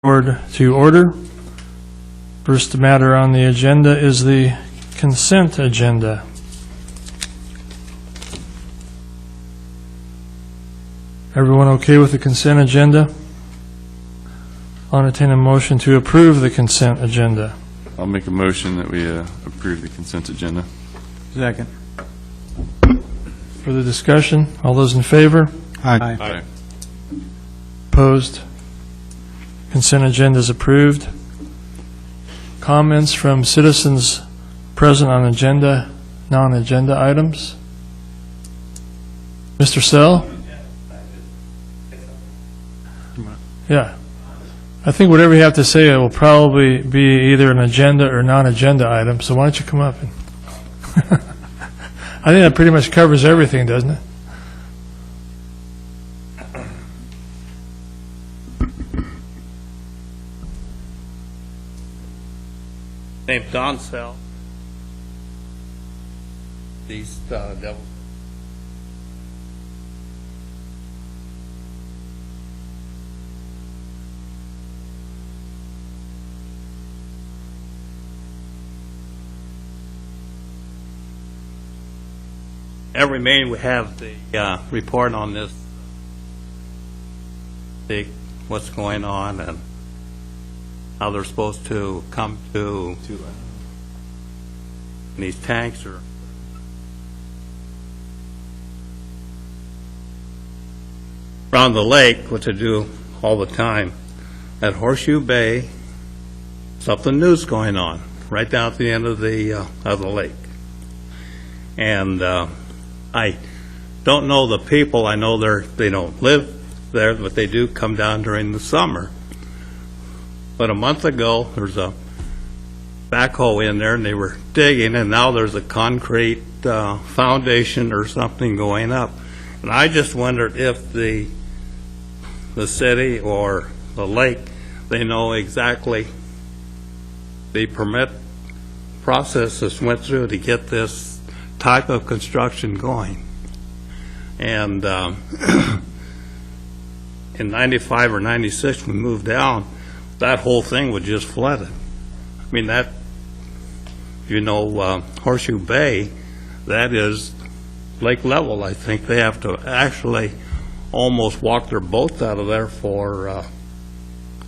To order. First matter on the agenda is the consent agenda. Everyone okay with the consent agenda? I'll entertain a motion to approve the consent agenda. I'll make a motion that we approve the consent agenda. Second. Further discussion? All those in favor? Aye. Aye. Opposed? Consent agenda is approved. Comments from citizens present on agenda, non-agenda items? Mr. Sell? Yeah. I think whatever you have to say will probably be either an agenda or non-agenda item, so why don't you come up? And I think that pretty much covers everything, doesn't it? Named Don Sell. These devils. Every meeting we have the report on this, what's going on and how they're supposed to come to these tanks or around the lake, what to do all the time. At Horseshoe Bay, something new's going on right down at the end of the lake. And I don't know the people. I know they don't live there, but they do come down during the summer. But a month ago, there's a backhoe in there, and they were digging, and now there's a concrete foundation or something going up. And I just wondered if the city or the lake, they know exactly the permit process that went through to get this type of construction going. And in 95 or 96, we moved down, that whole thing was just flooded. I mean, that, Horseshoe Bay, that is lake level. I think they have to actually almost walk their boats out of there for,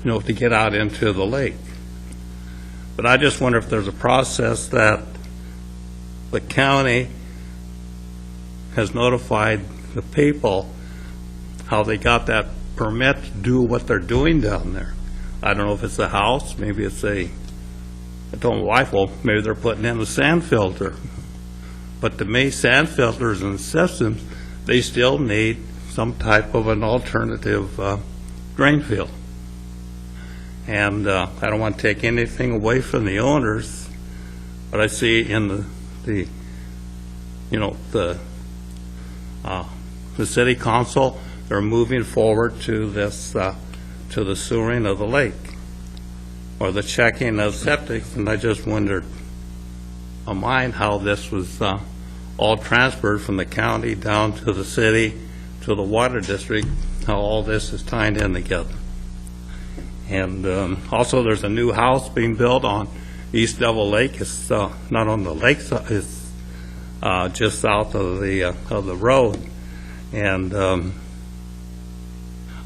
to get out into the lake. But I just wonder if there's a process that the county has notified the people how they got that permit to do what they're doing down there. I don't know if it's a house, maybe it's I told my wife, well, maybe they're putting in a sand filter. But to me, sand filters and systems, they still need some type of an alternative drain field. And I don't want to take anything away from the owners, but I see in the city council, they're moving forward to this to the sewering of the lake or the checking of septic, and I just wondered on mine how this was all transferred from the county down to the city to the water district, how all this is tied in together. And also there's a new house being built on East Devil Lake. It's not on the lake side, it's just south of the road. And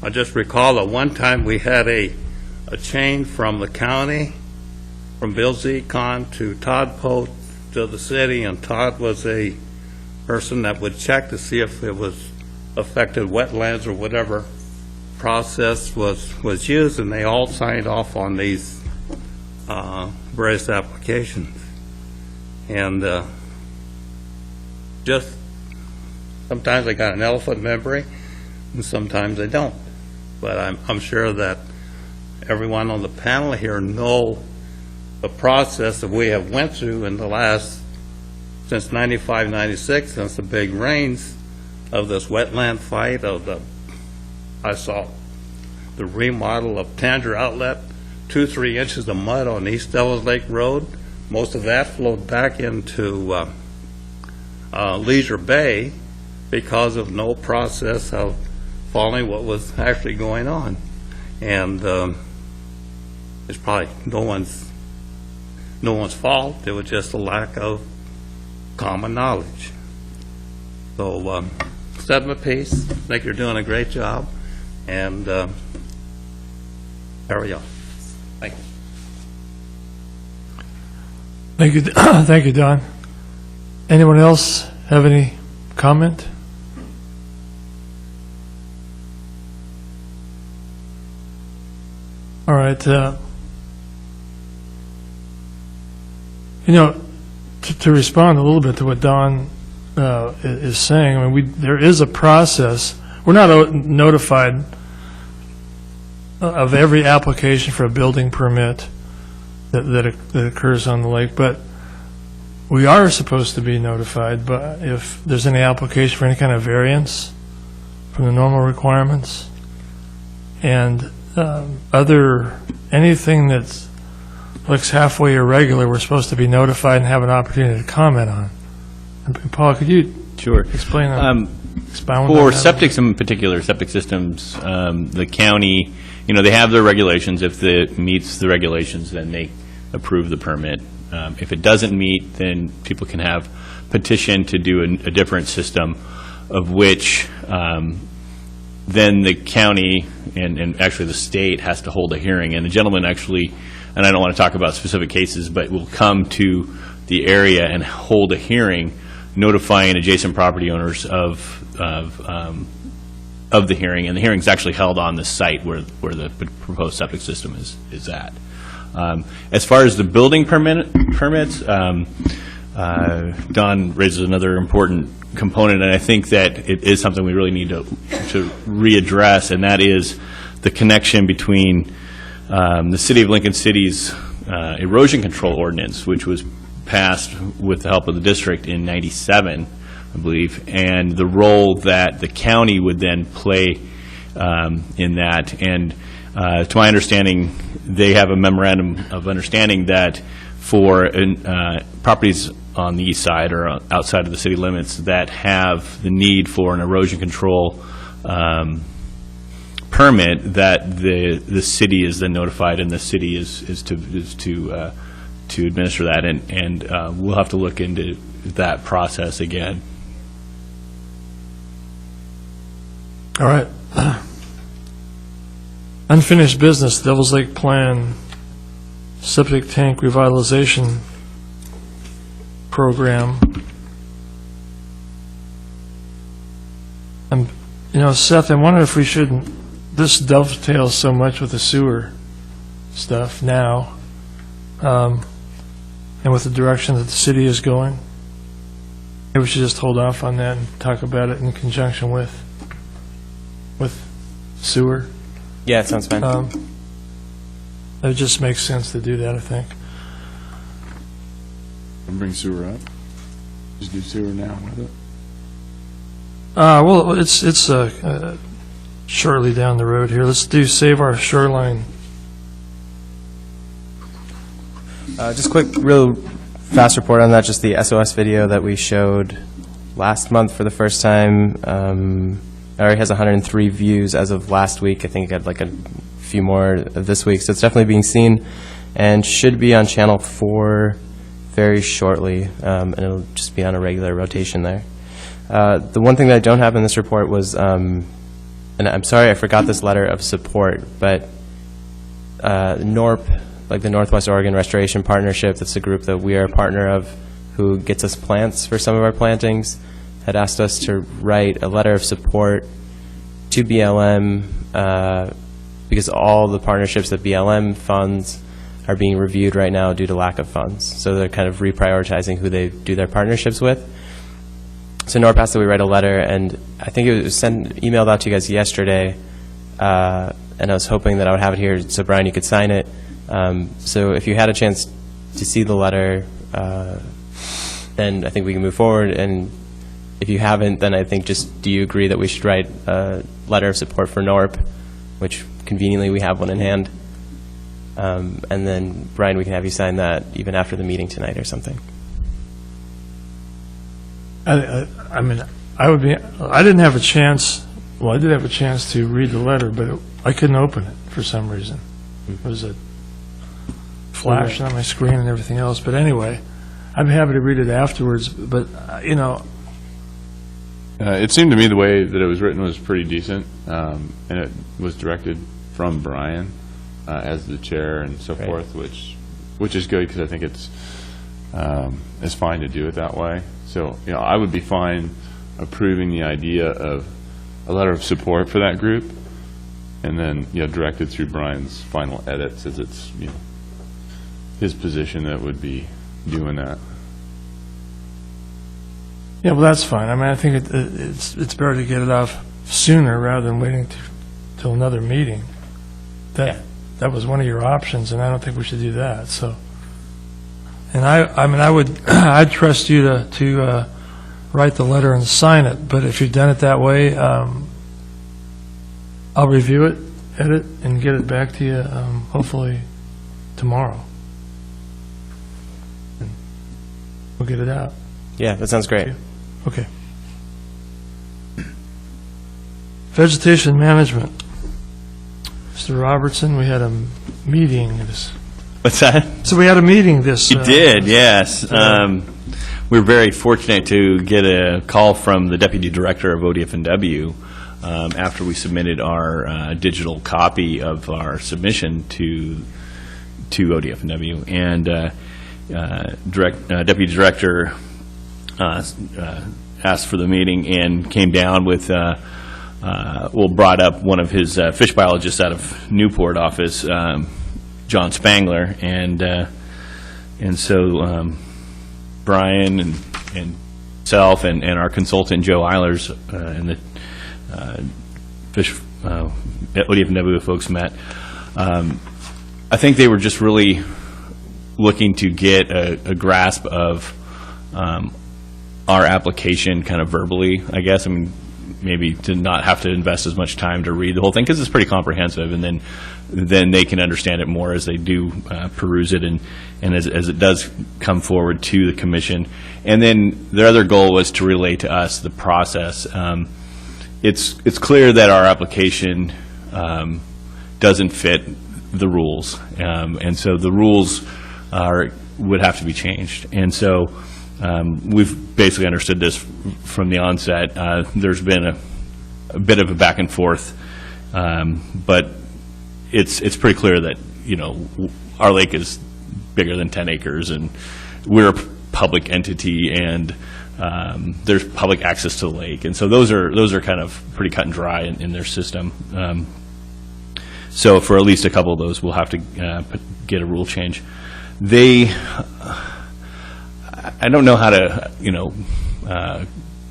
I just recall that one time we had a chain from the county, from Bill Zekon to Todd Post to the city, and Todd was a person that would check to see if it was affected wetlands or whatever process was used, and they all signed off on these various applications. And just sometimes I got an elephant memory, and sometimes I don't. But I'm sure that everyone on the panel here know the process that we have went through in the last, since 95, 96, since the big rains of this wetland fight, I saw the remodel of Tanger Outlet, 2-3 inches of mud on East Devils Lake Road. Most of that flowed back into Leisure Bay because of no process of following what was actually going on. And it's probably no one's fault. It was just a lack of common knowledge. So, set them a pace. I think you're doing a great job, and carry on. Thank you. Thank you, thank you, Don. Anyone else have any comment? All right. You know, to respond a little bit to what Don is saying, I mean, there is a process. We're not notified of every application for a building permit that occurs on the lake, but we are supposed to be notified. But if there's any application for any kind of variance from the normal requirements, and anything that looks halfway irregular, we're supposed to be notified and have an opportunity to comment on. And Paul, could you Sure. explain that? Expound on For that? septics in particular, septic systems, the county, they have their regulations. If it meets the regulations, then they approve the permit. If it doesn't meet, then people can have petition to do a different system, of which then the county and actually the state has to hold a hearing. And the gentleman actually, and I don't want to talk about specific cases, but will come to the area and hold a hearing, notifying adjacent property owners of the hearing, and the hearing's actually held on the site where the proposed septic system is at. As far as the building permits, Don raises another important component, and I think that it is something we really need to readdress, and that is the connection between the City of Lincoln City's erosion control ordinance, which was passed with the help of the district in '97, I believe, and the role that the county would then play in that. And to my understanding, they have a memorandum of understanding that for properties on the east side or outside of the city limits that have the need for an erosion control permit, that the city is then notified, and the city is to administer that, and we'll have to look into that process again. All right. Unfinished business, Devil's Lake Plan, septic tank revitalization program. And, Seth, I wonder if we shouldn't, this dovetails so much with the sewer stuff now, and with the direction that the city is going. Maybe we should just hold off on that and talk about it in conjunction with sewer. Yeah, it sounds fine. It just makes sense to do that, I think. And bring sewer up. Just do sewer now with it. Well, it's shortly down the road here. Let's save our shoreline. Just quick, real fast report on that, just the SOS video that we showed last month for the first time. It already has 103 views as of last week. I think it had like a few more this week, so it's definitely being seen and should be on Channel 4 very shortly, and it'll just be on a regular rotation there. The one thing that I don't have in this report was, and I'm sorry I forgot this letter of support, but NORP, like the Northwest Oregon Restoration Partnership, that's a group that we are a partner of who gets us plants for some of our plantings, had asked us to write a letter of support to BLM because all the partnerships that BLM funds are being reviewed right now due to lack of funds. So they're kind of reprioritizing who they do their partnerships with. So NORP asked that we write a letter, and I think it was emailed out to you guys yesterday, and I was hoping that I would have it here so, Brian, you could sign it. So if you had a chance to see the letter, then I think we can move forward, and if you haven't, then I think just, do you agree that we should write a letter of support for NORP, which conveniently we have one in hand, and then, Brian, we can have you sign that even after the meeting tonight or something. I mean, I didn't have a chance, well, I did have a chance to read the letter, but I couldn't open it for some reason. It was flashing on my screen and everything else. But anyway, I'm happy to read it afterwards, but, you know, It seemed to me the way that it was written was pretty decent, and it was directed from Brian as the chair and so forth, which is good, because I think it's fine to do it that way. So, you know, I would be fine approving the idea of a letter of support for that group, and then, you know, directed through Brian's final edits, as it's, you know, his position that would be doing that. yeah, well, that's fine. I mean, I think it's better to get it off sooner rather than waiting till another meeting. That was one of your options, and I don't think we should do that, so. And I mean, I'd trust you to write the letter and sign it, but if you've done it that way, I'll review it, edit, and get it back to you, hopefully tomorrow. And we'll get it out. Yeah, that sounds great. Okay. Vegetation management. Mr. Robertson, we had a meeting this. What's that? So we had a meeting this. You did, yes. We were very fortunate to get a call from the Deputy Director of ODF&W after we submitted our digital copy of our submission to ODF&W. And Deputy Director asked for the meeting and came down with, brought up one of his fish biologists out of Newport office, John Spangler, and so Brian and myself and our consultant Joe Eilers and the fish ODF&W folks met. I think they were just really looking to get a grasp of our application kind of verbally, I guess. I mean, maybe to not have to invest as much time to read the whole thing, because it's pretty comprehensive, and then they can understand it more as they do peruse it, and as it does come forward to the commission. And then their other goal was to relay to us the process. It's clear that our application doesn't fit the rules, and so the rules would have to be changed. And so we've basically understood this from the onset. There's been a bit of a back and forth, but it's pretty clear that, you know, our lake is bigger than 10 acres, and we're a public entity, and there's public access to the lake, and so those are kind of pretty cut and dry in their system. So for at least a couple of those, we'll have to get a rule change. I don't know how to, you know,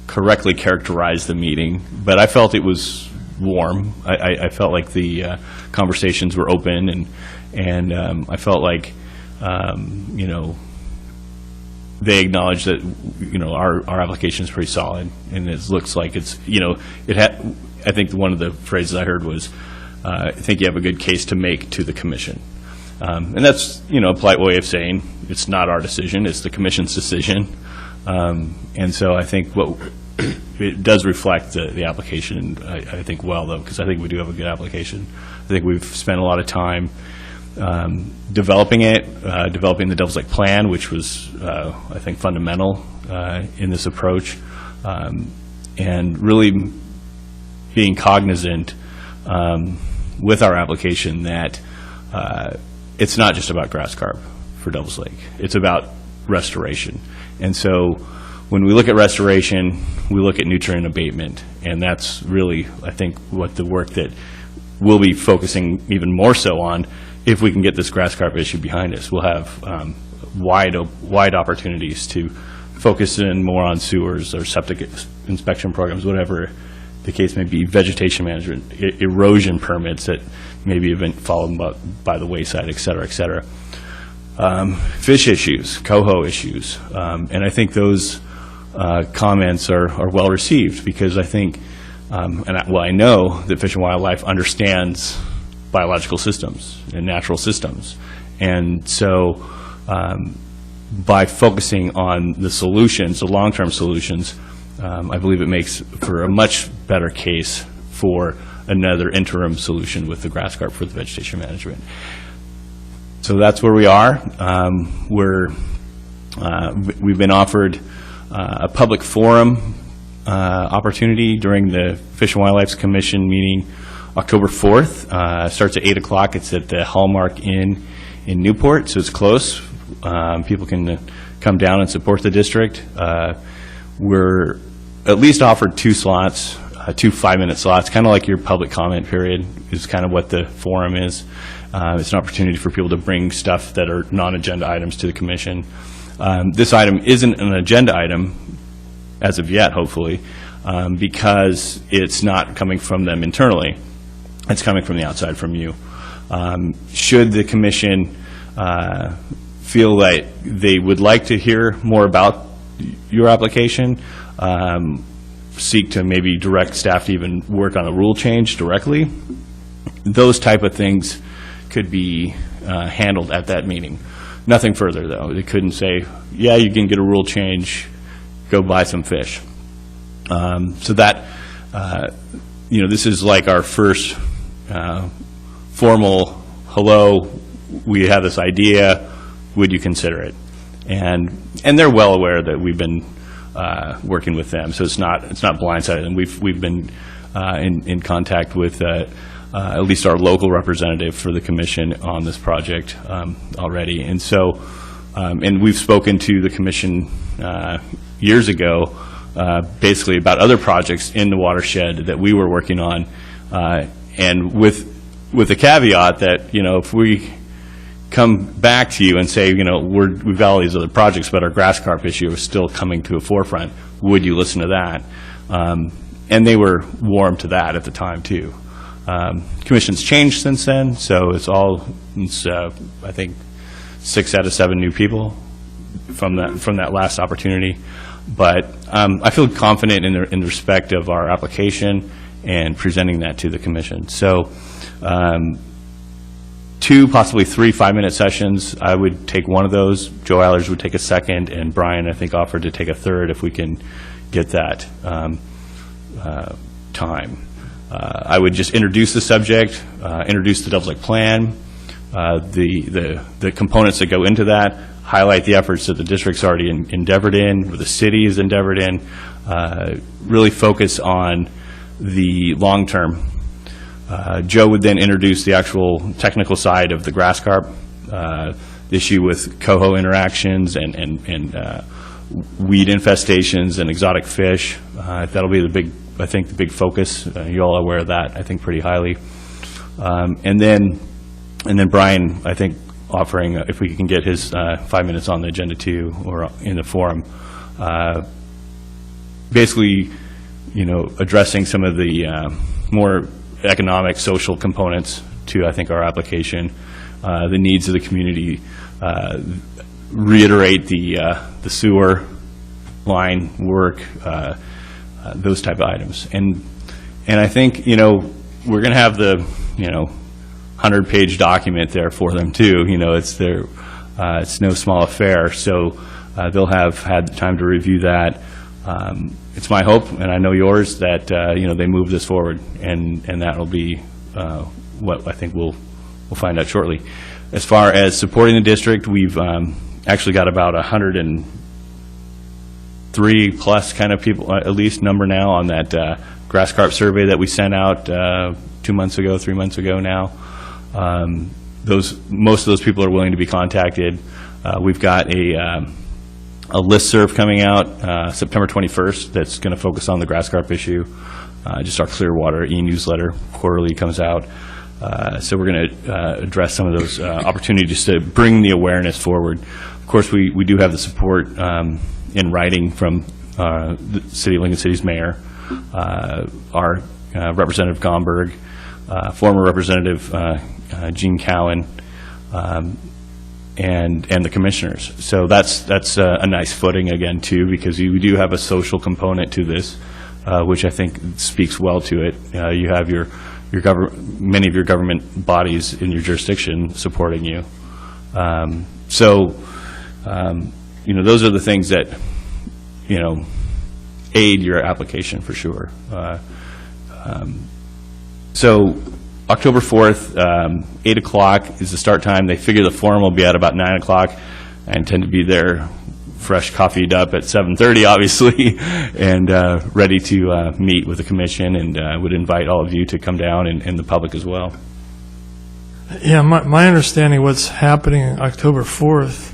correctly characterize the meeting, but I felt it was warm. I felt like the conversations were open, and I felt like, you know, they acknowledged that, you know, our application is pretty solid, and it looks like it's, you know, I think one of the phrases I heard was, I think you have a good case to make to the commission. And that's, you know, a polite way of saying it's not our decision, it's the commission's decision. And so I think it does reflect the application, I think, well, though, because I think we do have a good application. I think we've spent a lot of time developing it, developing the Devil's Lake Plan, which was, I think, fundamental in this approach, and really being cognizant with our application that it's not just about grass carp for Devil's Lake. It's about restoration. And so when we look at restoration, we look at nutrient abatement, and that's really, I think, what the work that we'll be focusing even more so on if we can get this grass carp issue behind us. We'll have wide opportunities to focus in more on sewers or septic inspection programs, whatever the case may be, vegetation management, erosion permits that maybe have been fallen by the wayside, et cetera, et cetera. Fish issues, coho issues, and I think those comments are well received, because I think, I know that Fish and Wildlife understands biological systems and natural systems, and so by focusing on the solutions, the long-term solutions, I believe it makes for a much better case for another interim solution with the grass carp for the vegetation management. So that's where we are. We've been offered a public forum opportunity during the Fish and Wildlife Commission meeting October 4th. Starts at 8 o'clock. It's at the Hallmark Inn in Newport, so it's close. People can come down and support the district. We're at least offered 2 slots, 2 5-minute slots, kind of like your public comment period is kind of what the forum is. It's an opportunity for people to bring stuff that are non-agenda items to the commission. This item isn't an agenda item as of yet, hopefully, because it's not coming from them internally. It's coming from the outside, from you. Should the commission feel like they would like to hear more about your application, seek to maybe direct staff to even work on a rule change directly, those type of things could be handled at that meeting. Nothing further, though. They couldn't say, yeah, you can get a rule change, go buy some fish. So that, this is like our first formal, hello, we have this idea, would you consider it? And they're well aware that we've been working with them, so it's not blindsided. And we've been in contact with at least our local representative for the commission on this project already. And so, and we've spoken to the commission years ago, basically about other projects in the watershed that we were working on, and with the caveat that, if we come back to you and say, we've got all these other projects, but our grass carp issue is still coming to a forefront, would you listen to that? And they were warm to that at the time, too. Commission's changed since then, so it's I think 6 out of 7 new people from that last opportunity. But I feel confident in respect of our application and presenting that to the commission. So 2, possibly 3 5-minute sessions. I would take one of those. Joe Eilers would take a second, and Brian, I think, offered to take a third if we can get that time. I would just introduce the subject, introduce the Devil's Lake Plan, the components that go into that, highlight the efforts that the district's already endeavored in, or the city has endeavored in, really focus on the long term. Joe would then introduce the actual technical side of the grass carp, the issue with coho interactions and weed infestations and exotic fish. That'll be the big focus. You're all aware of that, I think, pretty highly. And then Brian, I think, offering, if we can get his 5 minutes on the agenda too, or in the forum, basically, addressing some of the more economic, social components to, I think, our application, the needs of the community, reiterate the sewer line work, those type of items. And I think, we're going to have the, 100-page document there for them too. It's no small affair. So they'll have had time to review that. It's my hope, and I know yours, that they move this forward, and that will be what I think we'll find out shortly. As far as supporting the district, we've actually got about 103 plus kind of people, at least number now, on that grass carp survey that we sent out 2 months ago, 3 months ago now. Most of those people are willing to be contacted. We've got a listserv coming out September 21st that's going to focus on the grass carp issue. Just our Clearwater e-newsletter quarterly comes out. So we're going to address some of those opportunities to bring the awareness forward. Of course, we do have the support in writing from the City of Lincoln City's mayor, our Representative Gomberg, former Representative Gene Cowan, and the commissioners. So that's a nice footing again too, because we do have a social component to this, which I think speaks well to it. You have many of your government bodies in your jurisdiction supporting you. Those are the things that aid your application for sure. So October 4th, 8 o'clock is the start time. They figure the forum will be at about 9 o'clock. I intend to be there, fresh coffeed up at 7:30, obviously, and ready to meet with the commission, and I would invite all of you to come down and the public as well. Yeah, my understanding of what's happening on October 4th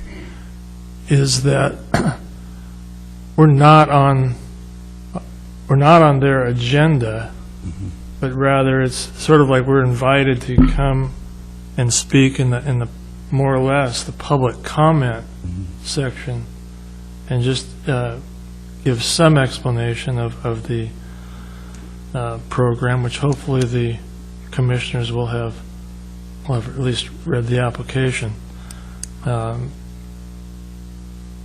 is that we're not on their agenda, but rather it's sort of like we're invited to come and speak in the more or less the public comment section, and just give some explanation of the program, which hopefully the commissioners will have at least read the application. But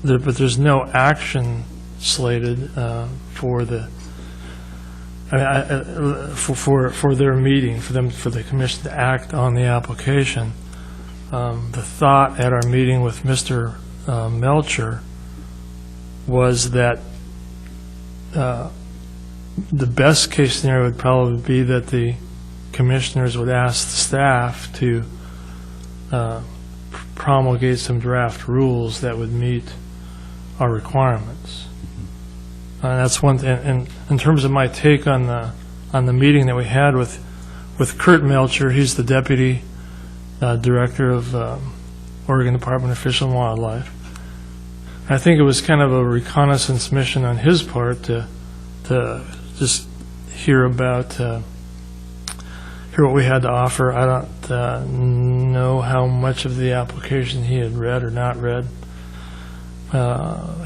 there's no action slated for the for their meeting, for the commission to act on the application. The thought at our meeting with Mr. Melcher was that the best case scenario would probably be that the commissioners would ask the staff to promulgate some draft rules that would meet our requirements. That's one thing. And in terms of my take on the meeting that we had with Kurt Melcher, he's the deputy director of Oregon Department of Fish and Wildlife. I think it was kind of a reconnaissance mission on his part to just hear what we had to offer. I don't know how much of the application he had read or not read.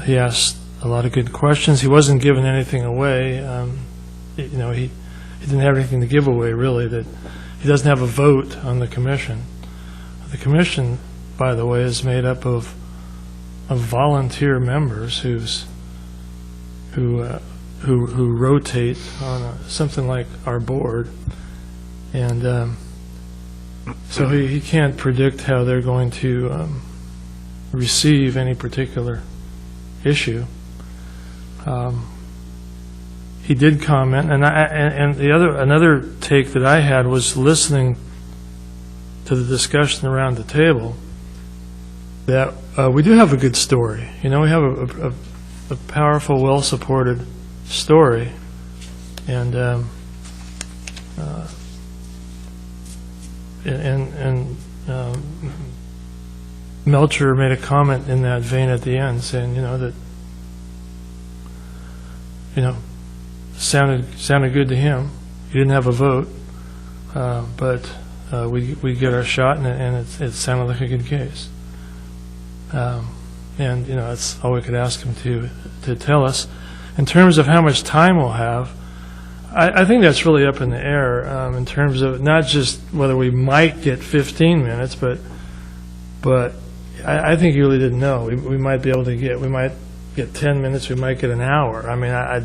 He asked a lot of good questions. He wasn't giving anything away. He didn't have anything to give away, really. That he doesn't have a vote on the commission. The commission, by the way, is made up of volunteer members who rotate on something like our board, and so he can't predict how they're going to receive any particular issue. He did comment, and another take that I had was listening to the discussion around the table, that we do have a good story. We have a powerful, well-supported story, and Melcher made a comment in that vein at the end, saying, that sounded good to him. He didn't have a vote, but we get our shot, and it sounded like a good case. And that's all we could ask him to tell us. In terms of how much time we'll have, I think that's really up in the air, in terms of not just whether we might get 15 minutes, but I think you really didn't know. We might be able to we might get 10 minutes, we might get an hour. I mean, I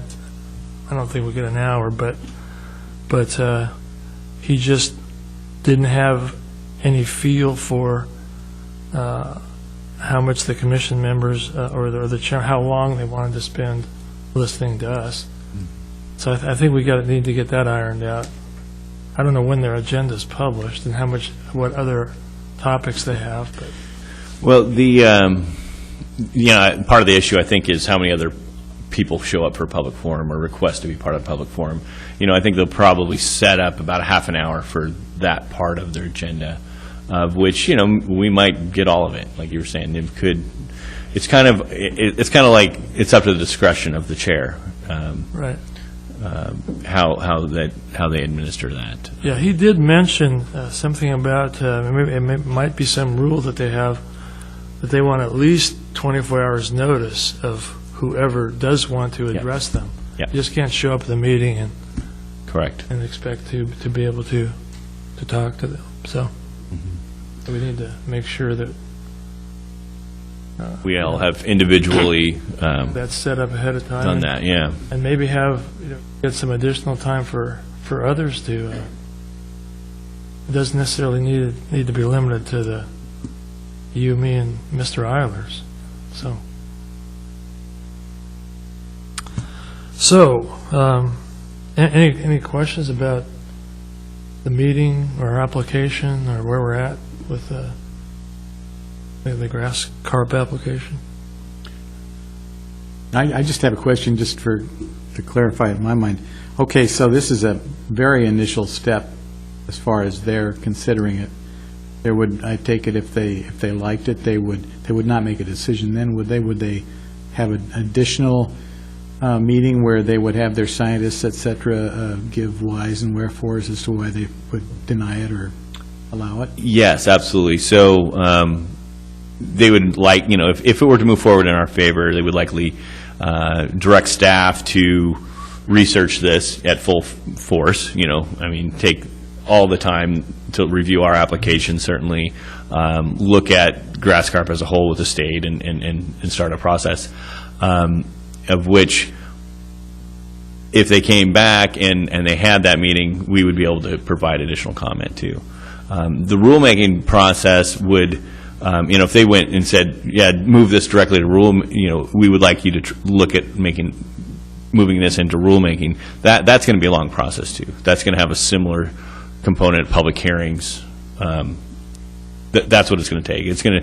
don't think we'll get an hour, but he just didn't have any feel for how much the commission members or the chair, how long they wanted to spend listening to us. So I think we need to get that ironed out. I don't know when their agenda is published and what other topics they have. But well, part of the issue, I think, is how many other people show up for a public forum or request to be part of a public forum. I think they'll probably set up about a half an hour for that part of their agenda, of which, we might get all of it. Like you were saying, it's kind of like it's up to the discretion of the chair. right. How they administer that. Yeah, he did mention something about maybe it might be some rule that they have, that they want at least 24 hours notice of whoever does want to address them. Yeah. You just can't show up at the meeting and Correct. and expect to be able to talk to them. So we need to make sure that We all have individually that's set up ahead of time. done that, yeah. And maybe get some additional time for others to, it doesn't necessarily need to be limited to you, me, and Mr. Eilers. So any questions about the meeting or our application or where we're at with the grass carp application? I just have a question, just to clarify it in my mind. Okay, so this is a very initial step as far as they're considering it. There would, I take it, if they liked it, they would not make a decision then, would they? Would they have an additional meeting where they would have their scientists, et cetera, give whys and wherefores as to why they would deny it or allow it? Yes, absolutely. So they would like, if it were to move forward in our favor, they would likely direct staff to research this at full force, take all the time to review our application, certainly, look at grass carp as a whole with the state and start a process, of which, if they came back and they had that meeting, we would be able to provide additional comment too. The rulemaking process would, if they went and said, yeah, move this directly to we would like you to look at moving this into rulemaking. That's going to be a long process too. That's going to have a similar component, public hearings. That's what it's going to take. It's going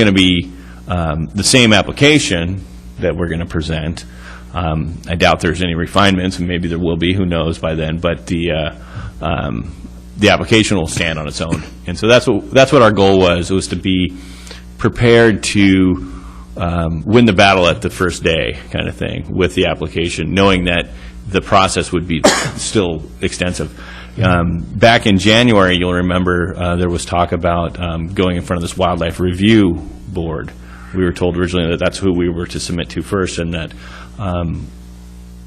to be the same application that we're going to present. I doubt there's any refinements, and maybe there will be. Who knows by then? But the application will stand on its own, and so that's what our goal was. It was to be prepared to win the battle at the first day, kind of thing, with the application, knowing that the process would be still extensive. Back in January, you'll remember there was talk about going in front of this wildlife review board. We were told originally that that's who we were to submit to first, and that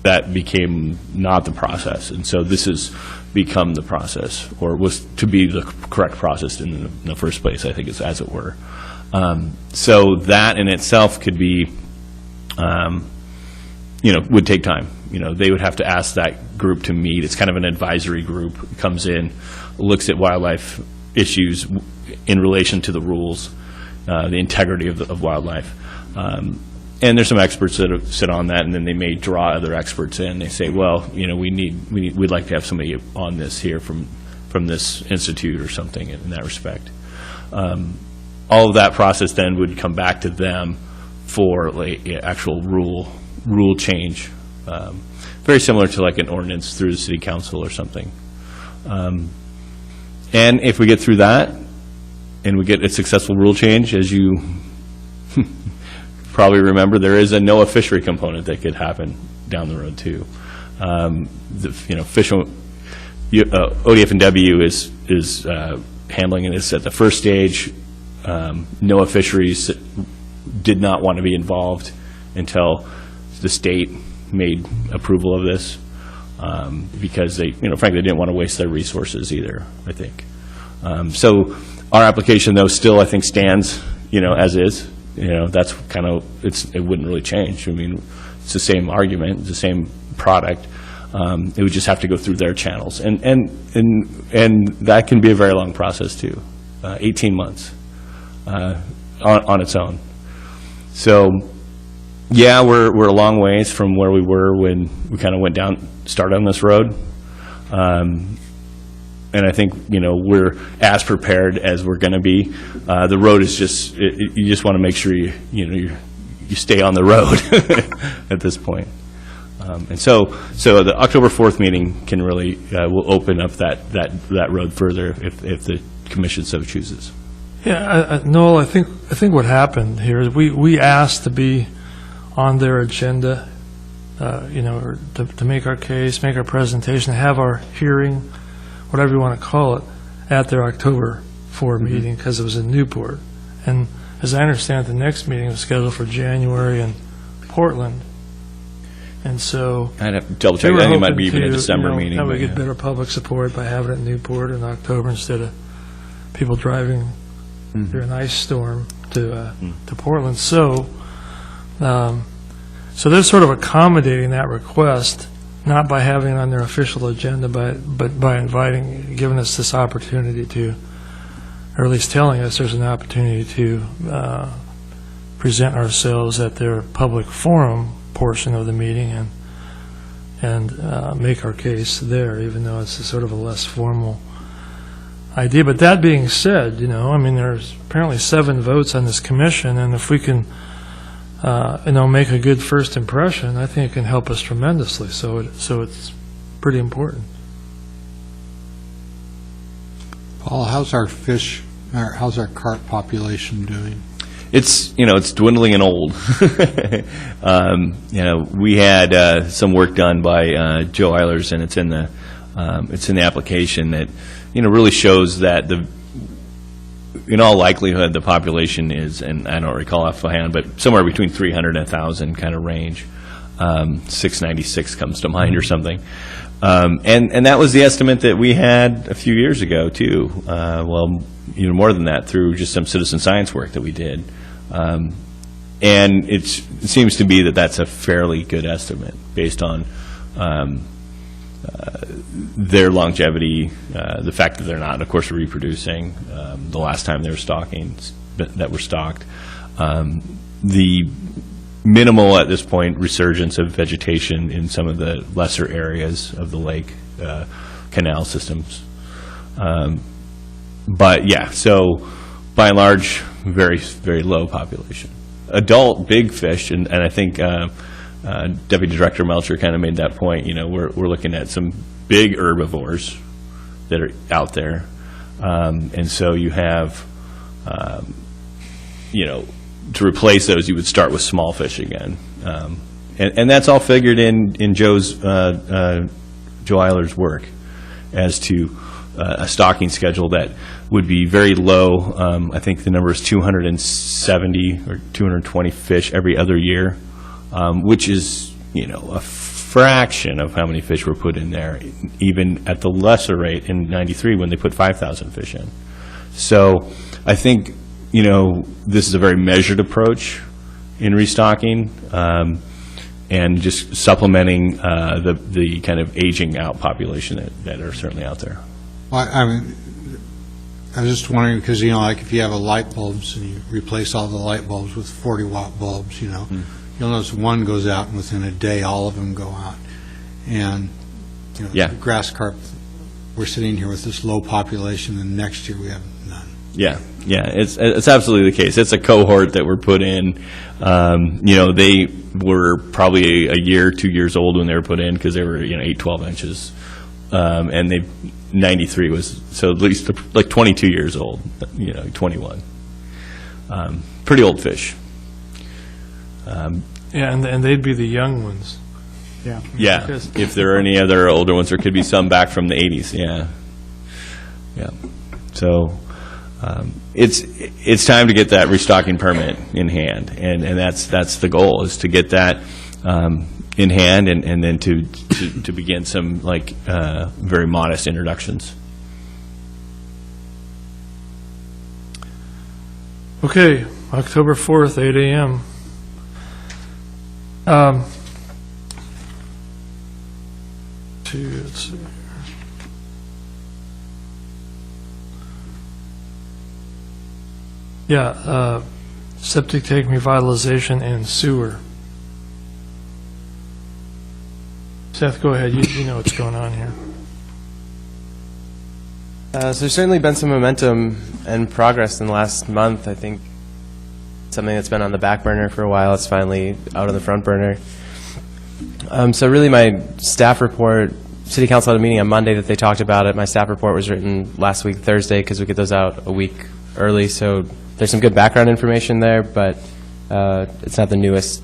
that became not the process. And so this has become the process, or was to be the correct process in the first place, I think, as it were. So that in itself could be, would take time. They would have to ask that group to meet. It's kind of an advisory group. It comes in, looks at wildlife issues in relation to the rules, the integrity of wildlife. And there's some experts that sit on that, and then they may draw other experts in. They say, well, we'd like to have somebody on this here from this institute or something in that respect. All of that process then would come back to them for actual rule change. Very similar to like an ordinance through the city council or something. And if we get through that and we get a successful rule change, as you probably remember, there is a NOAA fishery component that could happen down the road too. ODF&W is handling this at the first stage. NOAA Fisheries did not want to be involved until the state made approval of this, because they, frankly, didn't want to waste their resources either, I think. So our application, though, still, I think, stands, as is. That's kind of, it wouldn't really change. I mean, it's the same argument, the same product. It would just have to go through their channels. And that can be a very long process, too, 18 months on its own. So, yeah, we're a long ways from where we were when we kind of started on this road. And I think, we're as prepared as we're going to be. The road is just, you just want to make sure you stay on the road at this point. And so the October 4th meeting can really, will open up that road further if the commission so chooses. Yeah, Noel, I think what happened here is we asked to be on their agenda, or to make our case, make our presentation, have our hearing, whatever you want to call it, at their October 4 meeting, because it was in Newport. And as I understand it, the next meeting was scheduled for January in Portland. And so I'd have to double check. I think it might be even a December meeting. How we get better public support by having it in Newport in October instead of people driving through an ice storm to Portland. So they're sort of accommodating that request, not by having it on their official agenda, but by giving us this opportunity to, or at least telling us there's an opportunity to present ourselves at their public forum portion of the meeting and make our case there, even though it's a sort of a less formal idea. But that being said, I mean, there's apparently 7 votes on this commission, and if we can, make a good first impression, I think it can help us tremendously. So it's pretty important. Paul, how's our carp population doing? It's dwindling and old. We had some work done by Joe Eilers, and it's in the application that really shows that in all likelihood the population is, and I don't recall offhand, but somewhere between 300 and 1,000 kind of range. 696 comes to mind or something. And that was the estimate that we had a few years ago, too. Well, even more than that, through just some citizen science work that we did. And it seems to be that that's a fairly good estimate based on their longevity, the fact that they're not, of course, reproducing, the last time they were that were stocked. The minimal, at this point, resurgence of vegetation in some of the lesser areas of the lake canal systems. But yeah, so by and large, very, very low population. Adult big fish, and I think Deputy Director Melcher kind of made that point. We're looking at some big herbivores that are out there, and so you have, to replace those, you would start with small fish again, and that's all figured in Joe Eiler's work as to a stocking schedule that would be very low. I think the number is 270 or 220 fish every other year, which is a fraction of how many fish were put in there, even at the lesser rate in '93 when they put 5,000 fish in. So I think this is a very measured approach in restocking, and just supplementing the kind of aging out population that are certainly out there. Well, I mean, I was just wondering, because, like if you have a light bulbs and you replace all the light bulbs with 40-watt bulbs, you'll notice one goes out and within a day all of them go out. And, Yeah. the grass carp, we're sitting here with this low population, and next year we have none. Yeah, it's absolutely the case. It's a cohort that were put in. They were probably a year, 2 years old when they were put in, because they were 8, 12 inches, and 93 was, so at least like 22 years old, 21. Pretty old fish. Yeah, and they'd be the young ones. Yeah. Yeah, if there are any other older ones, there could be some back from the 80s. Yeah. So it's time to get that restocking permit in hand, and that's the goal, is to get that in hand, and then to begin some very modest introductions. Okay, October 4th, 8 a.m. Let's see. Yeah, septic tank revitalization and sewer. Seth, go ahead. You know what's going on here. So there's certainly been some momentum and progress in the last month. I think something that's been on the back burner for a while, it's finally out on the front burner. So really my staff report, City Council had a meeting on Monday that they talked about it. My staff report was written last week, Thursday, because we get those out a week early. So there's some good background information there, but it's not the newest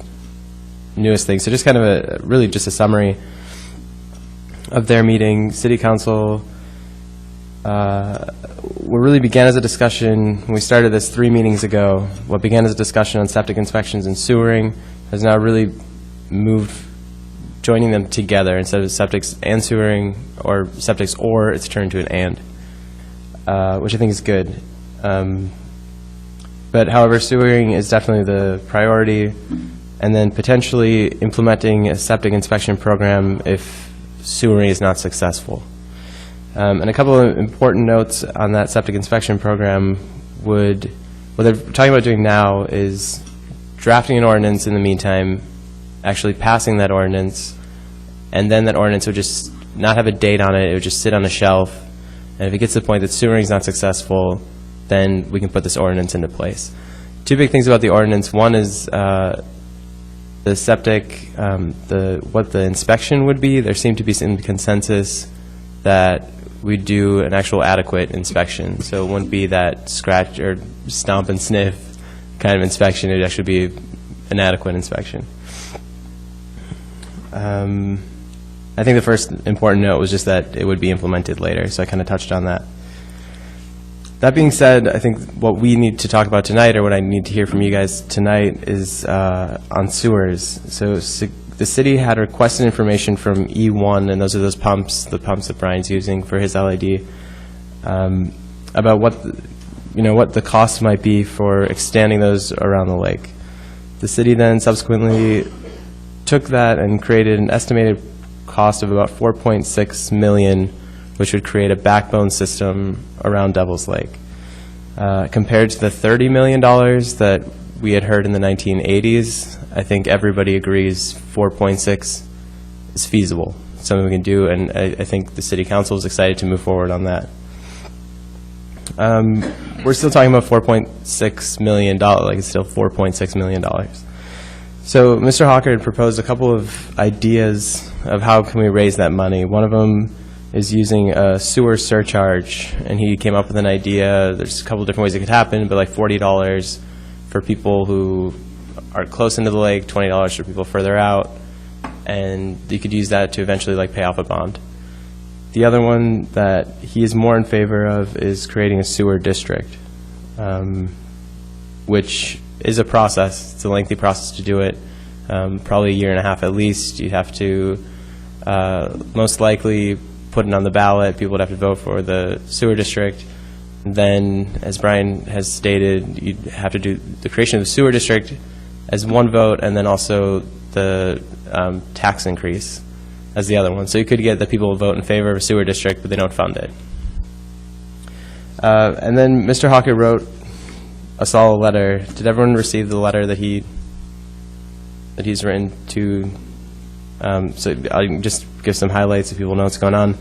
thing. So just kind of really just a summary of their meeting. City Council what really began as a discussion, when we started this 3 meetings ago, what began as a discussion on septic inspections and sewering has now really moved, joining them together instead of septics and sewering, or septics or, it's turned to an and, which I think is good. But however, sewering is definitely the priority, and then potentially implementing a septic inspection program if sewering is not successful. And a couple of important notes on that septic inspection program what they're talking about doing now is drafting an ordinance in the meantime, actually passing that ordinance, and then that ordinance would just not have a date on it. It would just sit on a shelf And if it gets to the point that sewering is not successful, then we can put this ordinance into place. Two big things about the ordinance. One is the septic, what the inspection would be. There seemed to be some consensus that we do an actual adequate inspection. So it wouldn't be that scratch or stomp and sniff kind of inspection. It would actually be an adequate inspection. I think the first important note was just that it would be implemented later, so I kind of touched on that. That being said, I think what we need to talk about tonight, or what I need to hear from you guys tonight, is on sewers. So the city had requested information from E1, and those are those pumps, the pumps that Brian's using for his LID, about what the cost might be for extending those around the lake. The city then subsequently took that and created an estimated cost of about $4.6 million, which would create a backbone system around Devil's Lake. Compared to the $30 million that we had heard in the 1980s, I think everybody agrees 4.6 is feasible, something we can do, and I think the city council is excited to move forward on that. We're still talking about $4.6 million, like it's still $4.6 million. So Mr. Hawker had proposed a couple of ideas of how can we raise that money. One of them is using a sewer surcharge, and he came up with an idea. There's a couple of different ways it could happen, but like $40 for people who are close into the lake, $20 for people further out, and you could use that to eventually like pay off a bond. The other one that he is more in favor of is creating a sewer district, which is a process. It's a lengthy process to do it, probably a year and a half at least. You'd have to most likely put it on the ballot. People would have to vote for the sewer district. Then, as Brian has stated, you'd have to do the creation of the sewer district as one vote, and then also the tax increase as the other one. So you could get the people who vote in favor of a sewer district, but they don't fund it. And then Mr. Hawker wrote us all a letter. Did everyone receive the letter that he's written to? So I can just give some highlights if people know what's going on.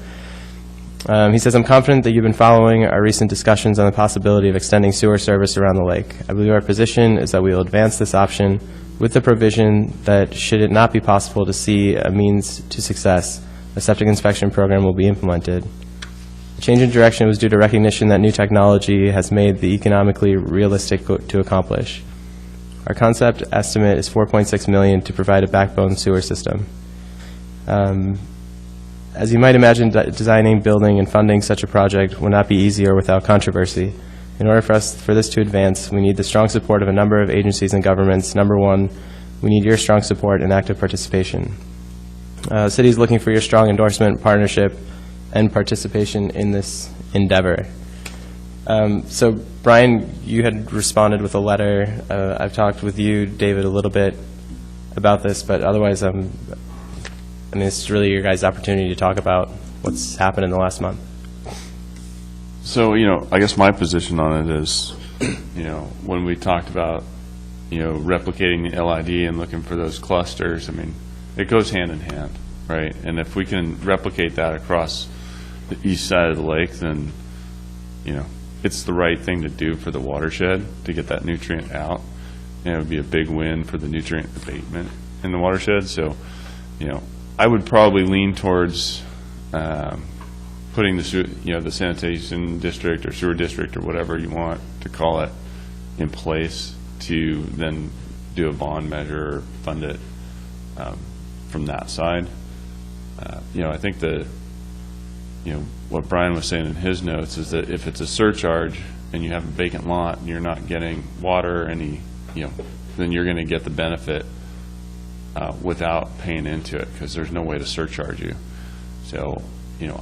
He says, I'm confident that you've been following our recent discussions on the possibility of extending sewer service around the lake. I believe our position is that we will advance this option with the provision that should it not be possible to see a means to success, a septic inspection program will be implemented. The change in direction was due to recognition that new technology has made the economically realistic to accomplish. Our concept estimate is $4.6 million to provide a backbone sewer system. As you might imagine, designing, building, and funding such a project will not be easy or without controversy. In order for this to advance, we need the strong support of a number of agencies and governments. Number one, we need your strong support and active participation. The city is looking for your strong endorsement, partnership, and participation in this endeavor. So, Brian, you had responded with a letter. I've talked with you, David, a little bit about this, but otherwise, I mean, it's really your guys' opportunity to talk about what's happened in the last month. So, I guess my position on it is, when we talked about, replicating the LID and looking for those clusters, I mean, it goes hand in hand, right? And if we can replicate that across the east side of the lake, then, it's the right thing to do for the watershed to get that nutrient out. And it would be a big win for the nutrient abatement in the watershed. So, I would probably lean towards putting the sanitation district or sewer district or whatever you want to call it in place to then do a bond measure or fund it from that side. I think what Brian was saying in his notes is that if it's a surcharge and you have a vacant lot and you're not getting water then you're going to get the benefit without paying into it, because there's no way to surcharge you. So,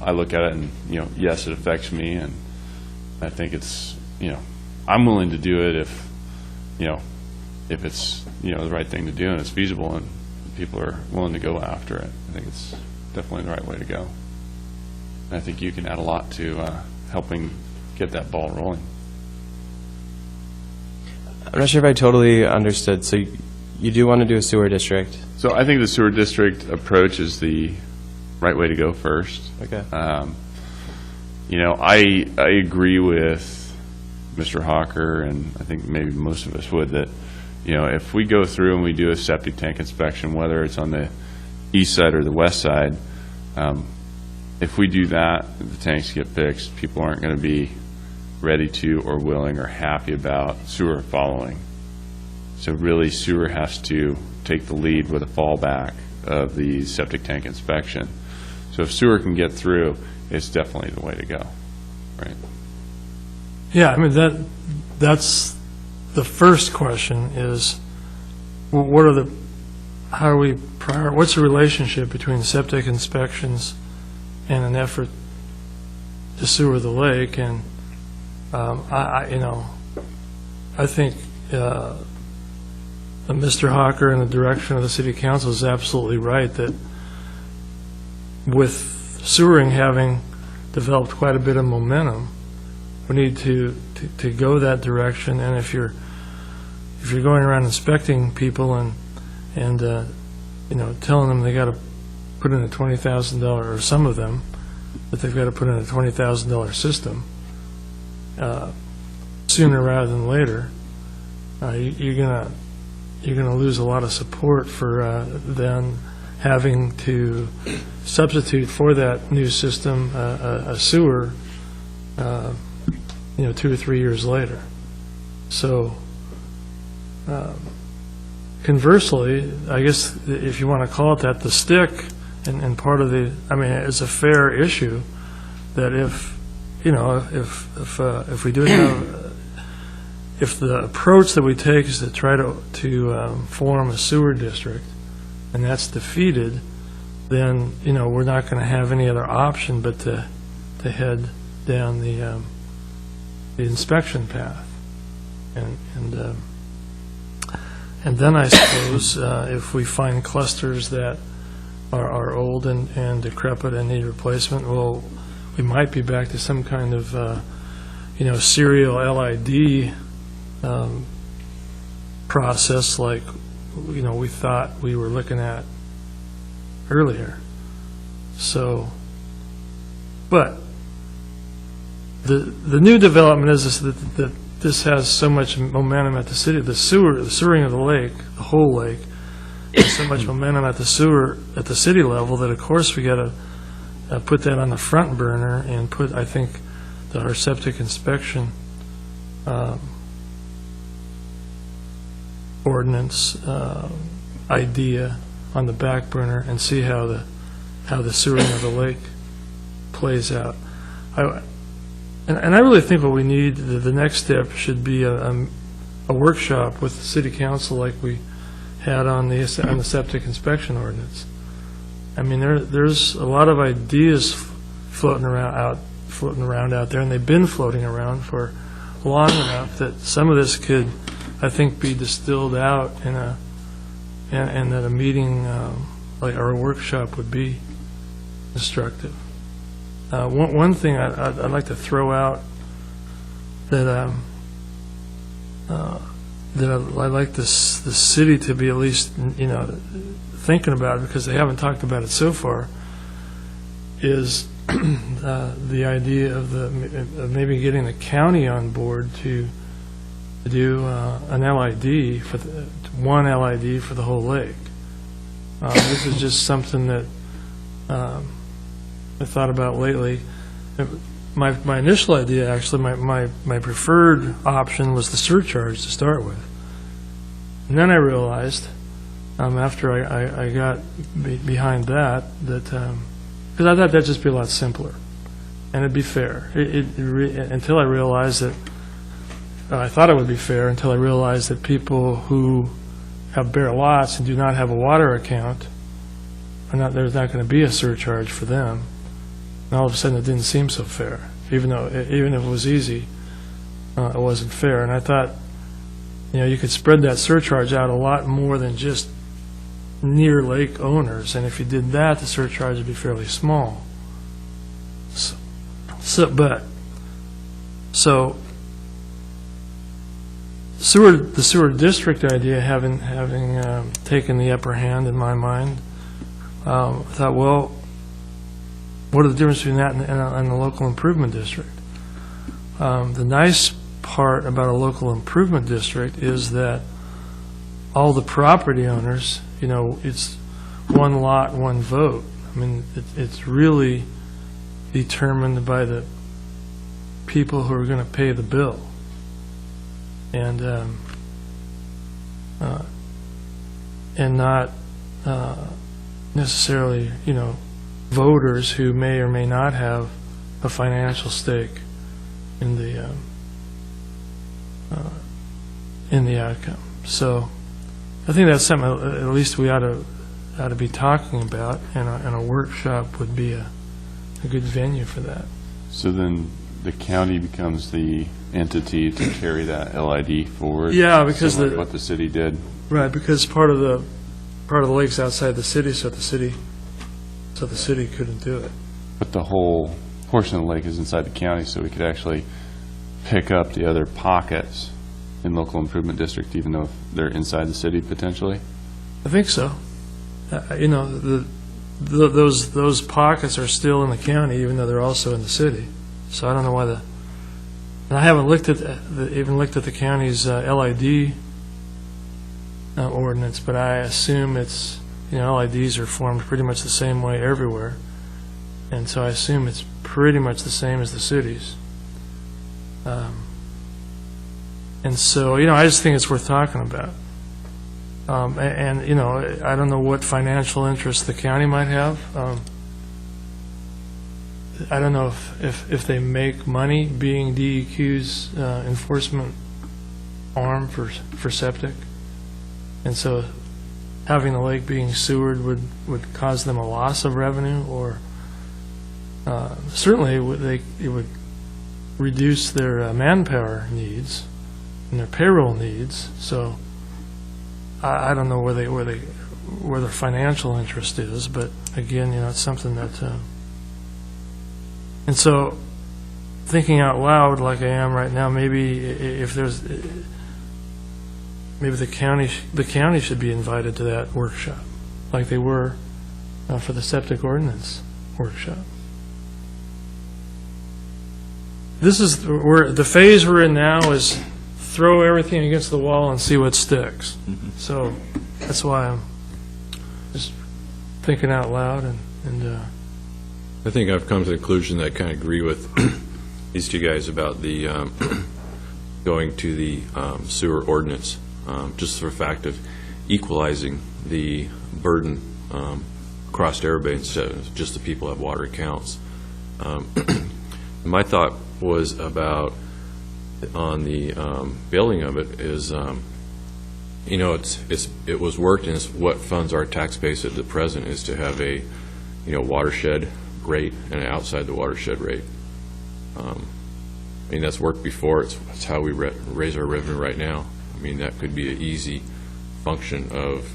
I look at it and, yes, it affects me, and I think it's, I'm willing to do it if it's, the right thing to do and it's feasible and people are willing to go after it. I think it's definitely the right way to go. And I think you can add a lot to helping get that ball rolling. I'm not sure if I totally understood. So you do want to do a sewer district? So I think the sewer district approach is the right way to go first. Okay. I agree with Mr. Hawker, and I think maybe most of us would, that, if we go through and we do a septic tank inspection, whether it's on the east side or the west side, if we do that, the tanks get fixed, people aren't going to be ready to or willing or happy about sewer following. So really, sewer has to take the lead with a fallback of the septic tank inspection. So if sewer can get through, it's definitely the way to go, right? Yeah, I mean, that's the first question is, what's the relationship between septic inspections and an effort to sewer the lake? And I think Mr. Hawker and the direction of the city council is absolutely right that with sewering having developed quite a bit of momentum, we need to go that direction. And if you're going around inspecting people and telling them they got to put in a $20,000, or some of them, that they've got to put in a $20,000 system sooner rather than later, you're gonna lose a lot of support for then having to substitute for that new system a sewer 2 or 3 years later. So conversely, I guess if you want to call it that, the stick and part of it's a fair issue that if we do have, if the approach that we take is to try to form a sewer district, and that's defeated, then we're not going to have any other option but to head down the inspection path, and then I suppose if we find clusters that are old and decrepit and need replacement, well, we might be back to some kind of serial LID process like we thought we were looking at earlier. So, but the new development is that this has so much momentum at the city. The sewering of the lake, the whole lake, has so much momentum at the city level that of course we got to put that on the front burner and put, I think, our septic inspection ordinance idea on the back burner and see how the sewering of the lake plays out. And I really think what we need, the next step should be a workshop with the city council like we had on the septic inspection ordinance. I mean, there's a lot of ideas floating around out there, and they've been floating around for long enough that some of this could, I think, be distilled out and that a meeting or a workshop would be instructive. One thing I'd like to throw out that I'd like the city to be at least thinking about, because they haven't talked about it so far, is the idea of maybe getting the county on board to do an LID one LID for the whole lake. This is just something that I thought about lately. My initial idea, actually, my preferred option was the surcharge to start with. And then I realized, after I got behind that because I thought that'd just be a lot simpler, and it'd be fair. Until I realized that, I thought it would be fair until I realized that people who have bare lots and do not have a water account, there's not going to be a surcharge for them. And all of a sudden, it didn't seem so fair, even if it was easy, it wasn't fair. And I thought, you could spread that surcharge out a lot more than just near lake owners, and if you did that, the surcharge would be fairly small. So the sewer district idea having taken the upper hand in my mind, I thought, well, what are the difference between that and a local improvement district? The nice part about a local improvement district is that all the property owners, it's one lot, one vote. I mean, it's really determined by the people who are going to pay the bill. And not necessarily, voters who may or may not have a financial stake in the outcome. So I think that's something at least we ought to be talking about, and a workshop would be a good venue for that. So then the county becomes the entity to carry that LID forward? Yeah, because similar to what the city did? Right, because part of the lake's outside the city, so the city couldn't do it. But the whole portion of the lake is inside the county, so we could actually pick up the other pockets in local improvement district, even though they're inside the city potentially? I think so. Those pockets are still in the county, even though they're also in the city. So I don't know why and I haven't even looked at the county's LID ordinance, but I assume it's, LIDs are formed pretty much the same way everywhere. And so I assume it's pretty much the same as the cities. And so, I just think it's worth talking about. And I don't know what financial interest the county might have. I don't know if they make money being DEQ's enforcement arm for septic. And so having the lake being sewered would cause them a loss of revenue, or certainly it would reduce their manpower needs and their payroll needs. So I don't know where their financial interest is, but again, it's something that. And so, thinking out loud like I am right now, maybe the county should be invited to that workshop, like they were for the septic ordinance workshop. This is the phase we're in now is throw everything against the wall and see what sticks. So that's why I'm just thinking out loud and I think I've come to the conclusion that I kind of agree with these two guys about the going to the sewer ordinance, just for the fact of equalizing the burden across everybody instead of just the people that have water accounts. My thought was about on the billing of it is, it was worked, and it's what funds our tax base at the present is to have a watershed rate and an outside the watershed rate. That's worked before. It's how we raise our revenue right now. That could be an easy function of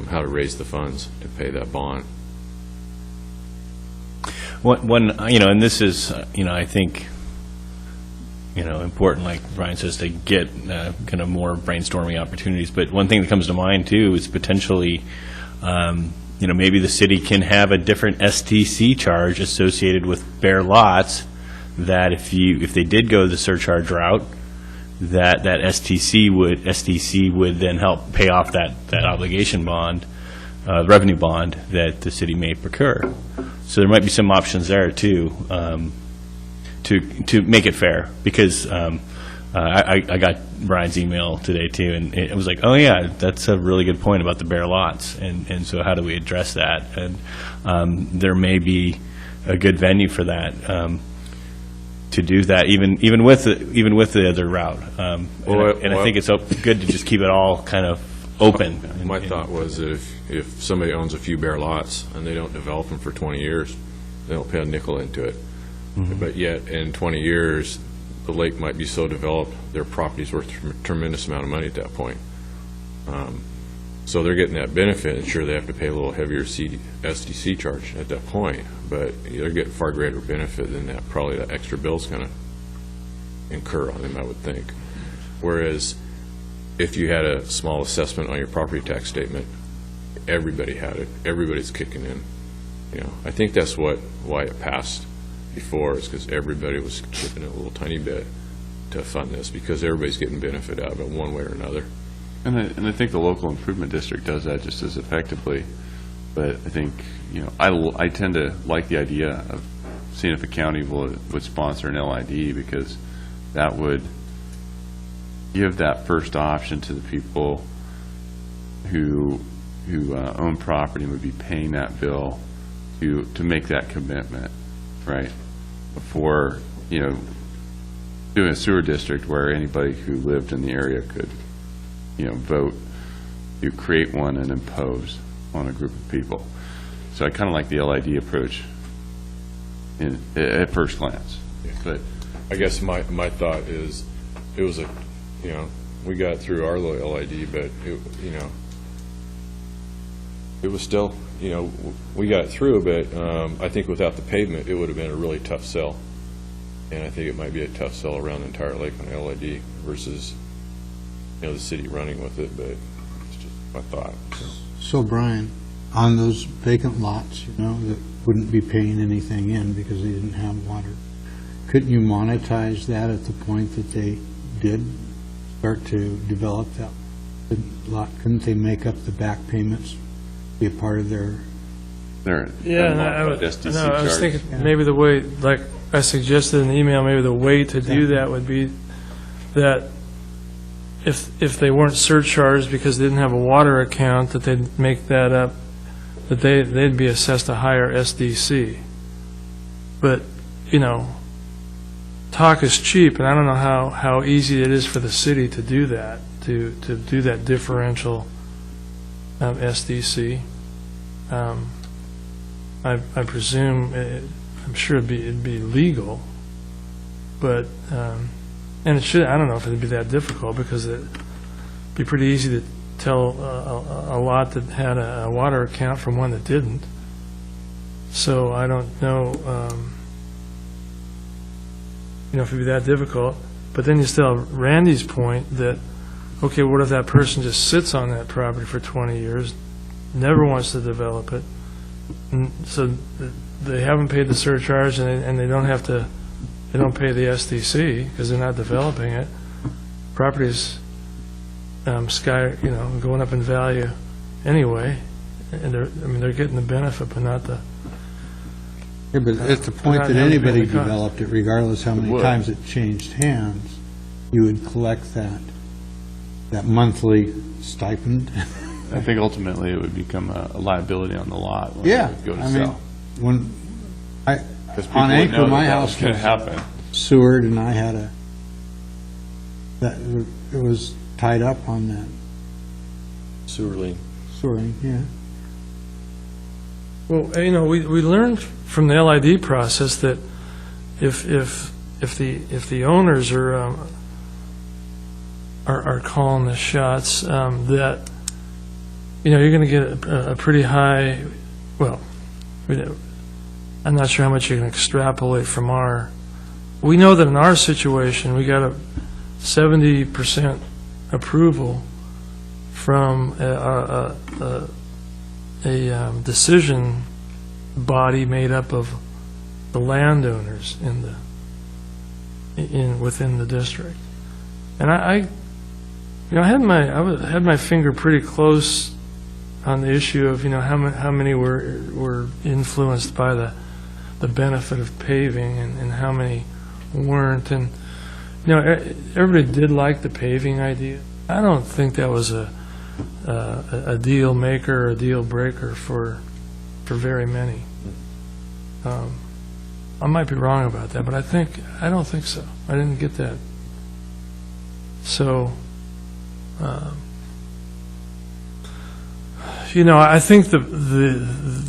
how to raise the funds to pay that bond. And this is, I think, important, like Brian says, to get kind of more brainstorming opportunities. But one thing that comes to mind, too, is potentially, maybe the city can have a different STC charge associated with bare lots, that if they did go the surcharge route, that STC would then help pay off that obligation bond, revenue bond that the city may procure. So there might be some options there too, to make it fair, because I got Brian's email today too, and it was like, oh yeah, that's a really good point about the bare lots, and so how do we address that? And there may be a good venue for that, to do that, even with the other route. I think it's good to just keep it all kind of open. My thought was that if somebody owns a few bare lots and they don't develop them for 20 years, they don't pay a nickel into it. Mm-hmm. But yet, in 20 years, the lake might be so developed, their property's worth a tremendous amount of money at that point. So they're getting that benefit, and sure, they have to pay a little heavier SDC charge at that point, but they're getting far greater benefit than that, probably that extra bill's going to incur on them, I would think. Whereas, if you had a small assessment on your property tax statement, everybody had it, everybody's kicking in, I think that's why it passed before, is because everybody was chipping in a little tiny bit to fund this, because everybody's getting benefit out of it one way or another. And I think the local improvement district does that just as effectively. But I think, I tend to like the idea of seeing if a county would sponsor an LID, because that would give that first option to the people who own property and would be paying that bill to make that commitment, right? Before, doing a sewer district where anybody who lived in the area could, vote to create one and impose on a group of people. So I kind of like the LID approach at first glance. But I guess my thought is, it was we got through our little LID, but it was still, we got through, but I think without the pavement, it would have been a really tough sell. And I think it might be a tough sell around the entire lake on LID versus, the city running with it, but it's just my thought. So Brian, on those vacant lots, that wouldn't be paying anything in because they didn't have water, couldn't you monetize that at the point that they did start to develop that lot? Couldn't they make up the back payments, be a part of their? Yeah, and I was thinking maybe the way, like I suggested in the email, maybe the way to do that would be that if they weren't surcharged because they didn't have a water account, that they'd make that up, that they'd be assessed a higher SDC. But, talk is cheap, and I don't know how easy it is for the city to do that, to do that differential SDC. I presume, I'm sure it'd be legal, but, and it should, I don't know if it'd be that difficult, because it'd be pretty easy to tell a lot that had a water account from one that didn't. So I don't know, if it'd be that difficult. But then you still have Randy's point that, okay, what if that person just sits on that property for 20 years, never wants to develop it, and so they haven't paid the surcharge, and they don't have to, they don't pay the SDC because they're not developing it. Property's going up in value anyway, and they're getting the benefit, but not the. Yeah, but at the point that anybody developed it, regardless how many times it changed hands, you would collect that monthly stipend. I think ultimately it would become a liability on the lot when Yeah, it would go to I sell. mean, On Anchor, my house going was to happen. sewered, and I had it was tied up on that Sewer lien. sewering, yeah. Well, we learned from the LID process that if the owners are calling the shots, that you're going to get a pretty high. Well, I'm not sure how much you can extrapolate from our. We know that in our situation, we got a 70% approval from a decision body made up of the landowners within the district, and I had my finger pretty close on the issue of how many were influenced by the benefit of paving and how many weren't, and everybody did like the paving idea. I don't think that was a deal maker or a deal breaker for very many. I might be wrong about that, but I don't think so. I didn't get that. So, I think the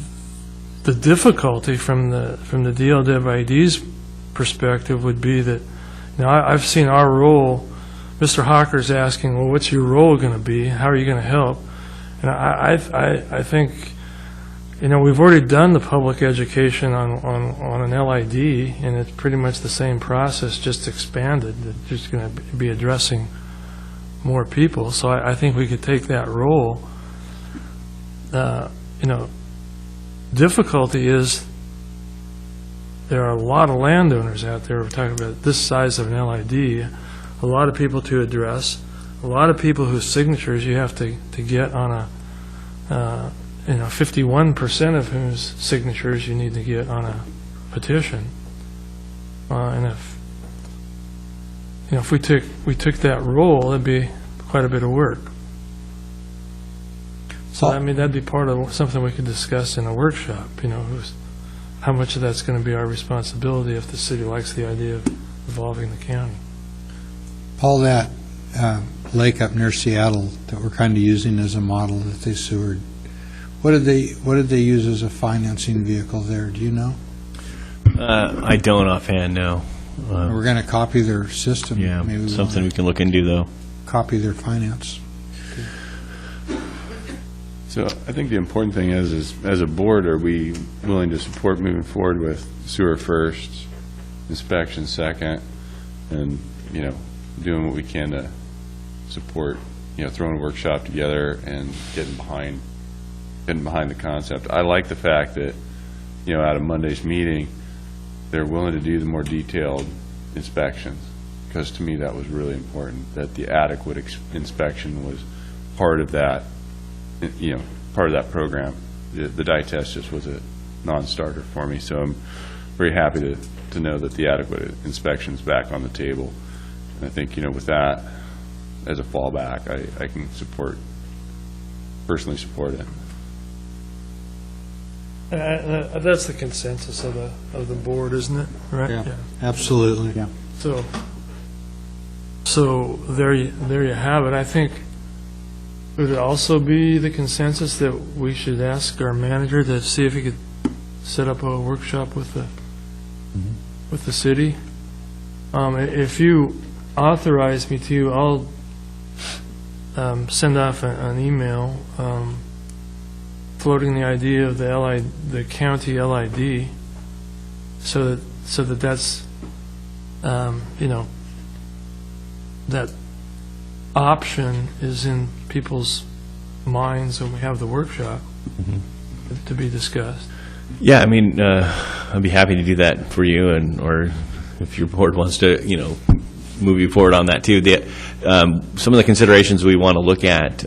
difficulty from the DLWID's perspective would be that, I've seen our role. Mr. Hawker's asking, well, what's your role going to be? How are you going to help? And I think, we've already done the public education on an LID, and it's pretty much the same process, just expanded. It's just going to be addressing more people. So I think we could take that role, difficulty is there are a lot of landowners out there, we're talking about this size of an LID, a lot of people to address, a lot of people whose signatures you have to get on a, 51% of whose signatures you need to get on a petition. And if we took that role, it'd be quite a bit of work. So, I mean, that'd be part of something we could discuss in a workshop, how much of that's going to be our responsibility if the city likes the idea of involving the county. Paul, that lake up near Seattle that we're kind of using as a model that they sewered, what did they use as a financing vehicle there? Do you know? I don't offhand, no. We're going to copy their system. Yeah, Maybe something we can look into, though. copy their finance. So I think the important thing is as a board, are we willing to support moving forward with sewer first, inspection second, and, doing what we can to support, throwing a workshop together and getting behind the concept. I like the fact that, out of Monday's meeting, they're willing to do the more detailed inspections, because to me that was really important, that the adequate inspection was part of that, part of that program. The dye test just was a non-starter for me, so I'm very happy to know that the adequate inspection's back on the table. And I think, with that as a fallback, I can personally support it. That's the consensus of the board, isn't it? Right? Yeah, absolutely. Yeah. So there you have it. I think would it also be the consensus that we should ask our manager to see if he could set up a workshop with the city. If you authorize me to, I'll send off an email floating the idea of the county LID, so that that's that option is in people's minds when we have the workshop to be discussed. Yeah, I mean, I'd be happy to do that for you, or if your board wants to, move you forward on that too. Some of the considerations we want to look at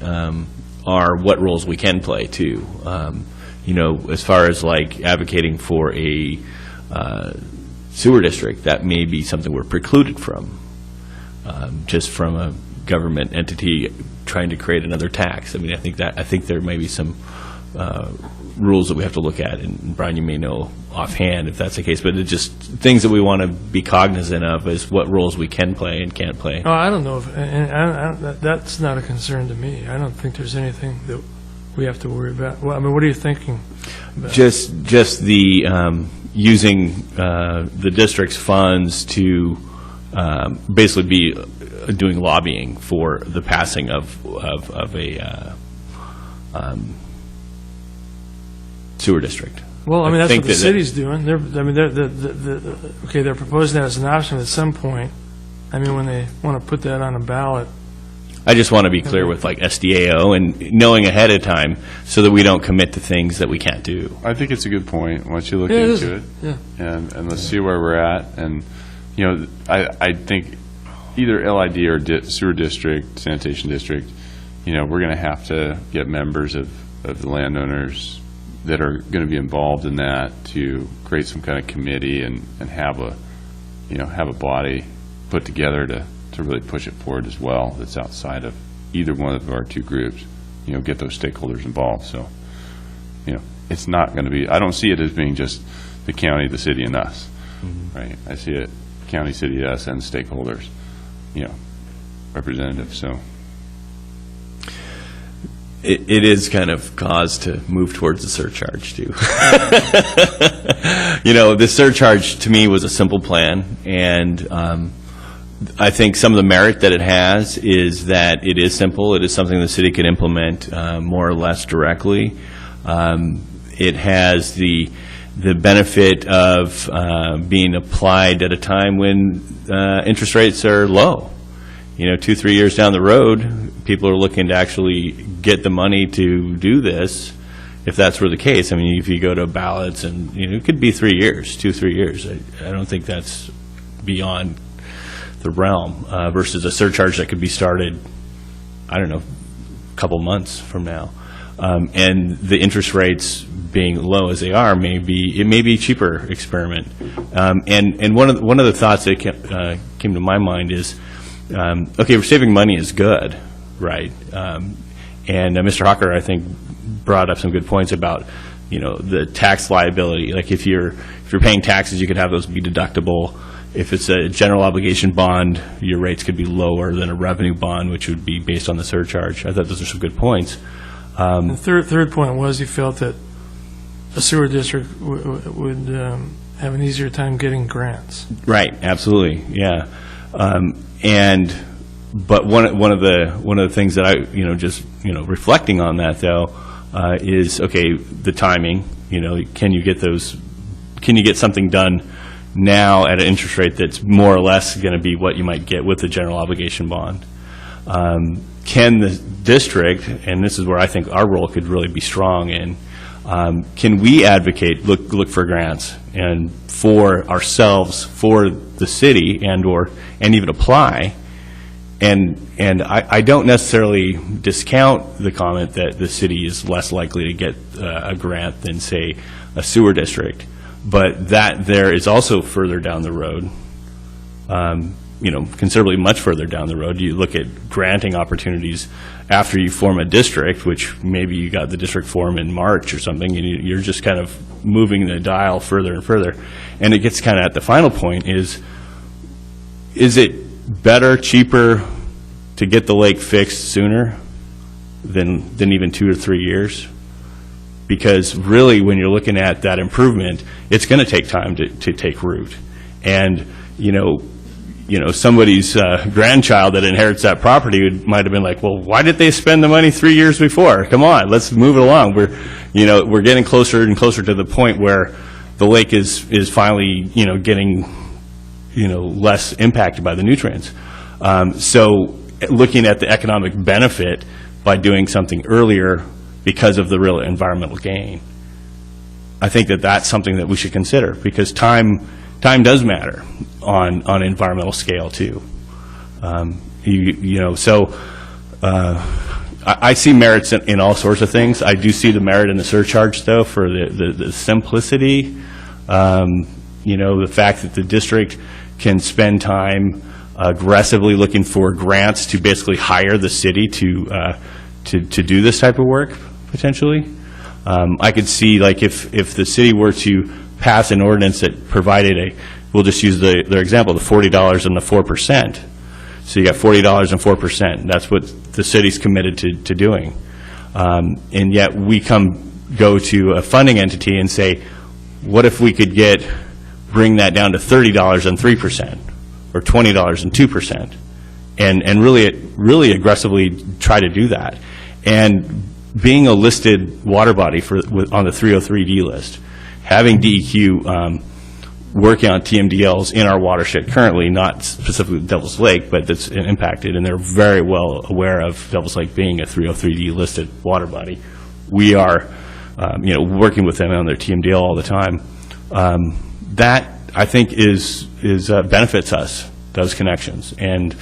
are what roles we can play too. As far as like advocating for a sewer district, that may be something we're precluded from, just from a government entity trying to create another tax. I mean, I think there may be some rules that we have to look at, and Brian, you may know offhand if that's the case, but it's just things that we want to be cognizant of is what roles we can play and can't play. Oh, I don't know that's not a concern to me. I don't think there's anything that we have to worry about. Well, I mean, what are you thinking about? Just the using the district's funds to basically be doing lobbying for the passing of a sewer district. Well, I mean, that's what the city's doing. They're proposing that as an option at some point. I mean, when they want to put that on a ballot. I just want to be clear with like SDAO and knowing ahead of time so that we don't commit to things that we can't do. I think it's a good point once you look into it. Yeah. And let's see where we're at. And, I think either LID or sewer district, sanitation district, we're going to have to get members of the landowners that are going to be involved in that to create some kind of committee and have a body put together to really push it forward as well, that's outside of either one of our two groups, get those stakeholders involved. So, it's not going to be, I don't see it as being just the county, the city, and us, right? I see it county, city, us, and stakeholders, representatives, so. It is kind of cause to move towards the surcharge, too. The surcharge, to me, was a simple plan, and I think some of the merit that it has is that it is simple. It is something the city could implement more or less directly. It has the benefit of being applied at a time when interest rates are low. 2-3 years down the road, people are looking to actually get the money to do this, if that's were the case, I mean, if you go to ballots and, it could be 3 years, 2-3 years. I don't think that's beyond the realm versus a surcharge that could be started, I don't know, a couple months from now. And the interest rates being low as they are, it may be a cheaper experiment. And one of the thoughts that came to my mind is, okay, saving money is good, right? And Mr. Hawker, I think, brought up some good points about, the tax liability. Like if you're paying taxes, you could have those be deductible. If it's a general obligation bond, your rates could be lower than a revenue bond, which would be based on the surcharge. I thought those are some good points. The third point was he felt that a sewer district would have an easier time getting grants. Right, absolutely, yeah. But one of the things that I just reflecting on that though is, okay, the timing. Can you get something done now at an interest rate that's more or less going to be what you might get with the general obligation bond? Can the district, and this is where I think our role could really be strong in, can we advocate, look for grants and for ourselves, for the city, and even apply? And I don't necessarily discount the comment that the city is less likely to get a grant than, say, a sewer district, but that there is also further down the road, considerably much further down the road. You look at granting opportunities after you form a district, which maybe you got the district form in March or something, and you're just kind of moving the dial further and further. And it gets kind of at the final point is it better, cheaper to get the lake fixed sooner than even 2 or 3 years? Because really, when you're looking at that improvement, it's going to take time to take root. And, somebody's grandchild that inherits that property might have been like, well, why did they spend the money 3 years before? Come on, let's move it along. We're getting closer and closer to the point where the lake is finally, getting, less impacted by the nutrients. So looking at the economic benefit by doing something earlier because of the real environmental gain, I think that's something that we should consider, because time does matter on an environmental scale too. I see merits in all sorts of things. I do see the merit in the surcharge, though, for the simplicity. The fact that the district can spend time aggressively looking for grants to basically hire the city to do this type of work, potentially. I could see, like, if the city were to pass an ordinance that provided we'll just use their example, the $40 and the 4%. So you got $40 and 4%. That's what the city's committed to doing. And yet we go to a funding entity and say, what if we could bring that down to $30 and 3%, or $20 and 2%, and really aggressively try to do that. And being a listed water body on the 303D list, having DEQ working on TMDLs in our watershed currently, not specifically Devil's Lake, but that's impacted, and they're very well aware of Devil's Lake being a 303D listed water body. We are, working with them on their TMDL all the time. That, I think, is benefits us, those connections, and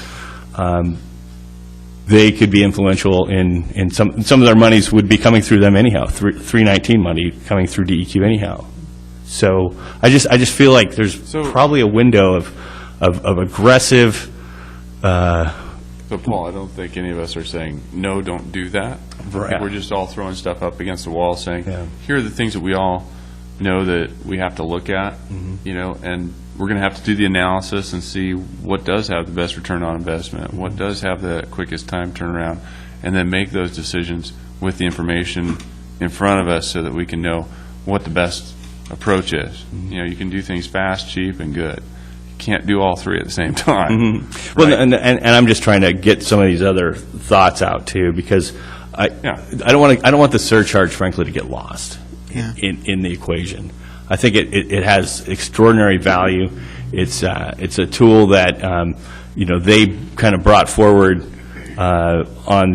they could be influential in some of their monies would be coming through them anyhow. 319 money coming through DEQ anyhow. So I just feel like there's probably a window of aggressive. So Paul, I don't think any of us are saying no, don't do that. Right. We're just all throwing stuff up against the wall, saying here are the things that we all know that we have to look at, and we're going to have to do the analysis and see what does have the best return on investment, what does have the quickest time turnaround, and then make those decisions with the information in front of us so that we can know what the best approach is. You can do things fast, cheap, and good. You can't do all three at the same time. Right? Well, and I'm just trying to get some of these other thoughts out too, because I don't want the surcharge, frankly, to get lost in the equation. I think it has extraordinary value. It's a tool that they kind of brought forward on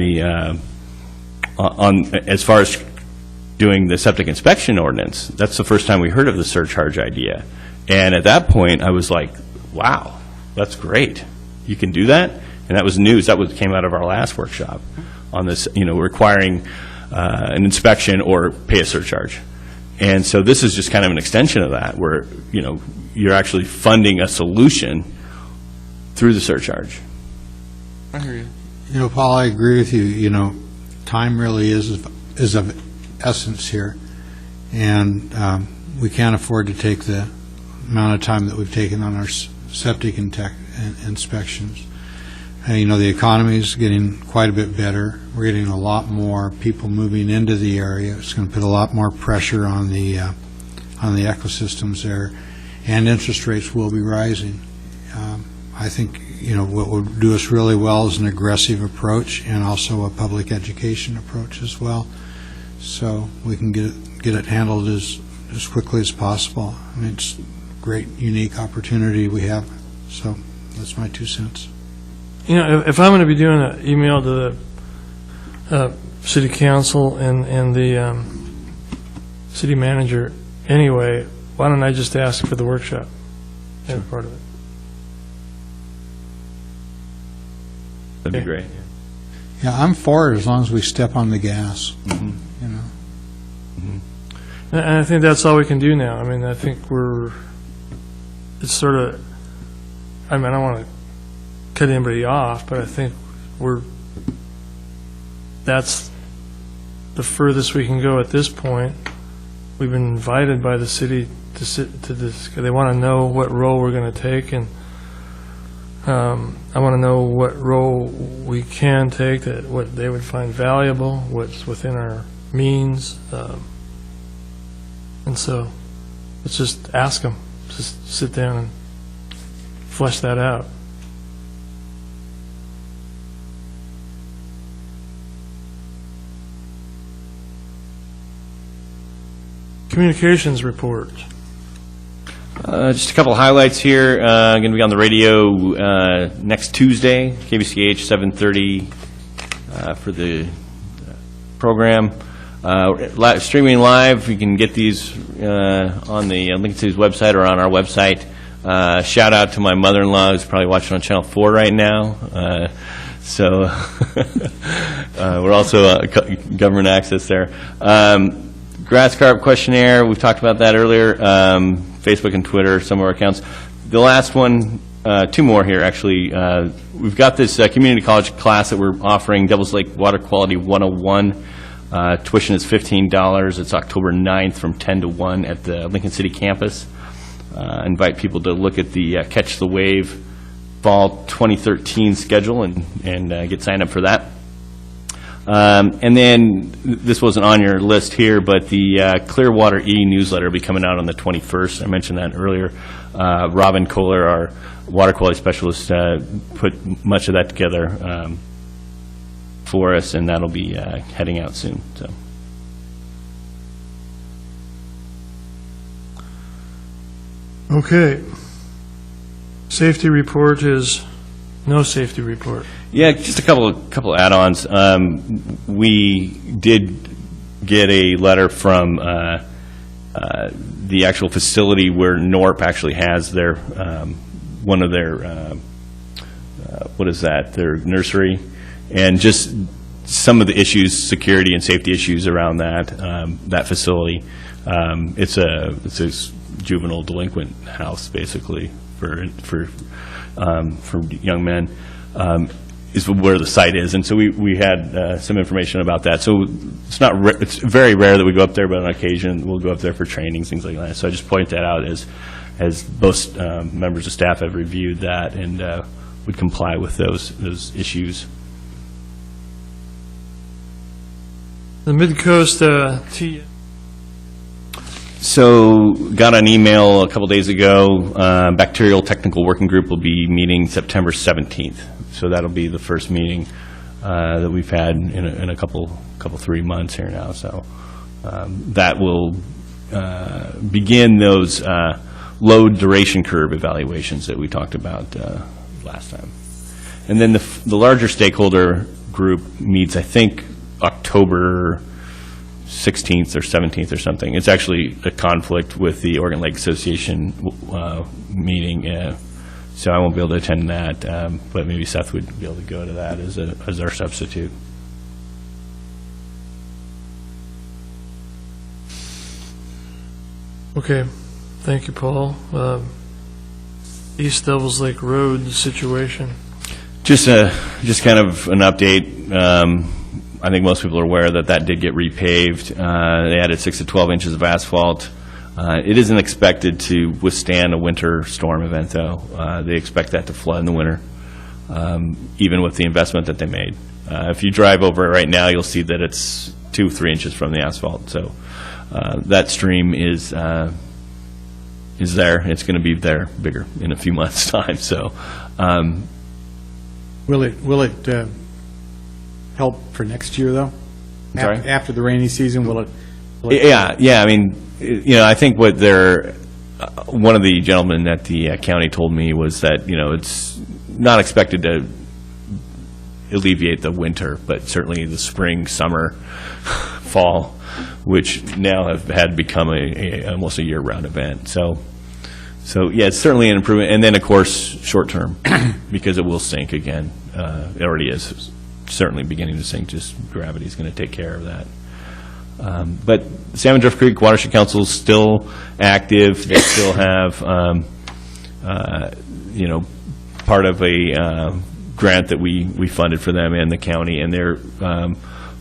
as far as doing the septic inspection ordinance, that's the first time we heard of the surcharge idea. And at that point, I was like, wow, that's great. You can do that? And that was news. That came out of our last workshop on this, requiring an inspection or pay a surcharge. And so this is just kind of an extension of that, where, you're actually funding a solution through the surcharge. I hear you. Paul, I agree with you. Time really is of essence here, and we can't afford to take the amount of time that we've taken on our septic inspections. And, the economy is getting quite a bit better. We're getting a lot more people moving into the area. It's going to put a lot more pressure on the ecosystems there, and interest rates will be rising. I think, what would do us really well is an aggressive approach and also a public education approach as well, so we can get it handled as quickly as possible. I mean, it's a great, unique opportunity we have, so that's my 2 cents. If I'm going to be doing an email to the city council and the city manager anyway, why don't I just ask for the workshop as part of it? That'd be great. Yeah, I'm for it as long as we step on the gas. And I think that's all we can do now. I mean, I think it's sort of, I don't want to cut anybody off, but I think that's the furthest we can go at this point. We've been invited by the city to sit to this. They want to know what role we're going to take, and I want to know what role we can take, what they would find valuable, what's within our means, and so let's just ask them. Just sit down and flesh that out. Communications report. Just a couple of highlights here. Going to be on the radio next Tuesday, KBCH 7:30 for the program. Streaming live, you can get these on the Lincoln City's website or on our website. Shout out to my mother-in-law who's probably watching on Channel 4 right now. So we're also government access there. Grass carp questionnaire, we've talked about that earlier. Facebook and Twitter, some of our accounts. The last one, 2 more here actually. We've got this community college class that we're offering, Devils Lake Water Quality 101. Tuition is $15. It's October 9th from 10 to 1 at the Lincoln City campus. Invite people to look at the Catch the Wave Fall 2013 schedule and get signed up for that. And then, this wasn't on your list here, but the Clearwater e-newsletter will be coming out on the 21st. I mentioned that earlier. Robin Kohler, our water quality specialist, put much of that together for us, and that'll be heading out soon. So. Okay. Safety report is no safety report. Yeah, just a couple add-ons. We did get a letter from the actual facility where NORP actually has their one of their their nursery, and just some of the issues, security and safety issues around that facility. It's a juvenile delinquent house basically for young men. Is where the site is, and so we had some information about that. So it's very rare that we go up there, but on occasion we'll go up there for trainings, things like that. So I just point that out as both members of staff have reviewed that and would comply with those issues. The Mid-Coast So got an email a couple days ago. Bacterial Technical Working Group will be meeting September 17th. So that'll be the first meeting that we've had in a couple 3 months here now. So that will begin those load duration curve evaluations that we talked about last time. And then the larger stakeholder group meets, I think, October 16th or 17th or something. It's actually a conflict with the Oregon Lake Association meeting, so I won't be able to attend that, but maybe Seth would be able to go to that as our substitute. Okay, thank you, Paul. East Devils Lake Road situation. Just kind of an update. I think most people are aware that that did get repaved. They added 6 to 12 inches of asphalt. It isn't expected to withstand a winter storm event, though. They expect that to flood in the winter, even with the investment that they made. If you drive over it right now, you'll see that it's 2 or 3 inches from the asphalt. So that stream is there. It's going to be there bigger in a few months' time. So. Will it help for next year, though? Sorry? After the rainy season, will it? Yeah. I mean, I think what one of the gentlemen at the county told me was that, it's not expected to alleviate the winter, but certainly the spring, summer, fall, which now have had become almost a year-round event. So yeah, it's certainly an improvement. And then, of course, short-term, because it will sink again. It already is certainly beginning to sink. Just gravity is going to take care of that. But Salmon Drift Creek Watershed Council is still active. They still have, part of a grant that we funded for them and the county, and they're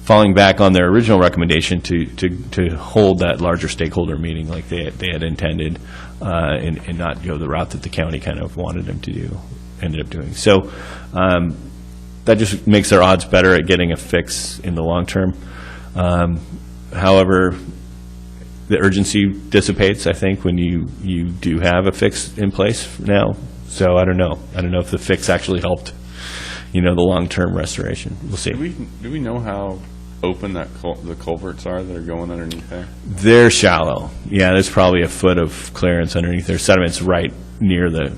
falling back on their original recommendation to hold that larger stakeholder meeting like they had intended, and not go the route that the county kind of wanted them to do, ended up doing. So that just makes their odds better at getting a fix in the long term. However, the urgency dissipates, I think, when you do have a fix in place now. So I don't know. I don't know if the fix actually helped, the long-term restoration. We'll see. Do we know how open the culverts are that are going underneath there? They're shallow. Yeah, there's probably a foot of clearance underneath there. Sediment's right near the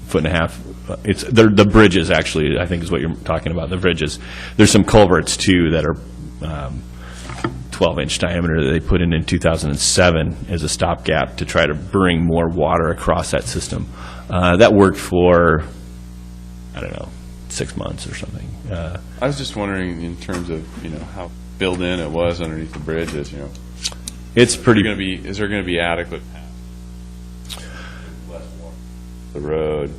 1.5 foot. The bridges, actually, I think is what you're talking about, the bridges. There's some culverts, too, that are 12-inch diameter that they put in 2007 as a stopgap to try to bring more water across that system. That worked for, 6 months or something. I was just wondering in terms of, how filled in it was underneath the bridges, It's pretty. Is there going to be adequate path? Less water. The road.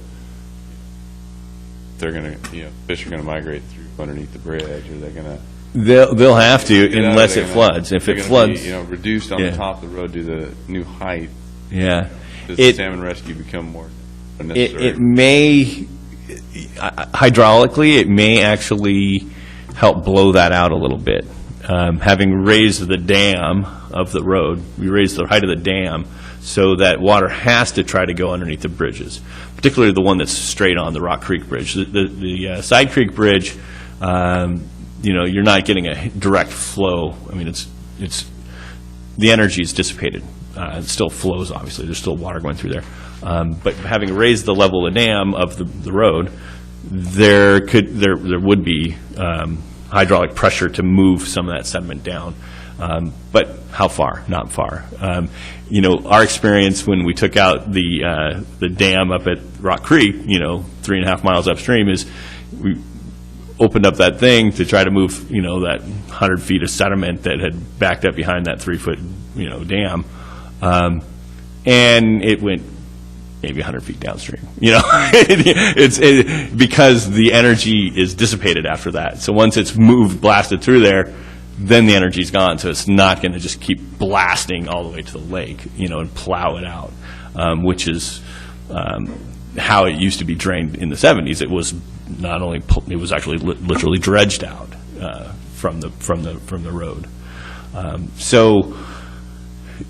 They're going to, fish are going to migrate through underneath the bridge. Are they going to? They'll have to unless it floods. If it floods, be, reduced on the top of the road due to the new height. Yeah. Does the salmon rescue become more unnecessary? It may, hydraulically, it may actually help blow that out a little bit. Having raised the dam of the road, we raised the height of the dam so that water has to try to go underneath the bridges, particularly the one that's straight on the Rock Creek Bridge. The Side Creek Bridge, you're not getting a direct flow. I mean, it's the energy is dissipated. It still flows, obviously. There's still water going through there. But having raised the level of the dam of the road, there would be hydraulic pressure to move some of that sediment down. But how far? Not far. Our experience when we took out the dam up at Rock Creek, 3.5 miles upstream, is we opened up that thing to try to move, that 100 feet of sediment that had backed up behind that 3-foot, dam. And it went maybe 100 feet downstream. It's because the energy is dissipated after that. So once it's blasted through there, then the energy's gone. So it's not going to just keep blasting all the way to the lake, and plow it out, which is how it used to be drained in the 70s. It was not only it was actually literally dredged out from the road. So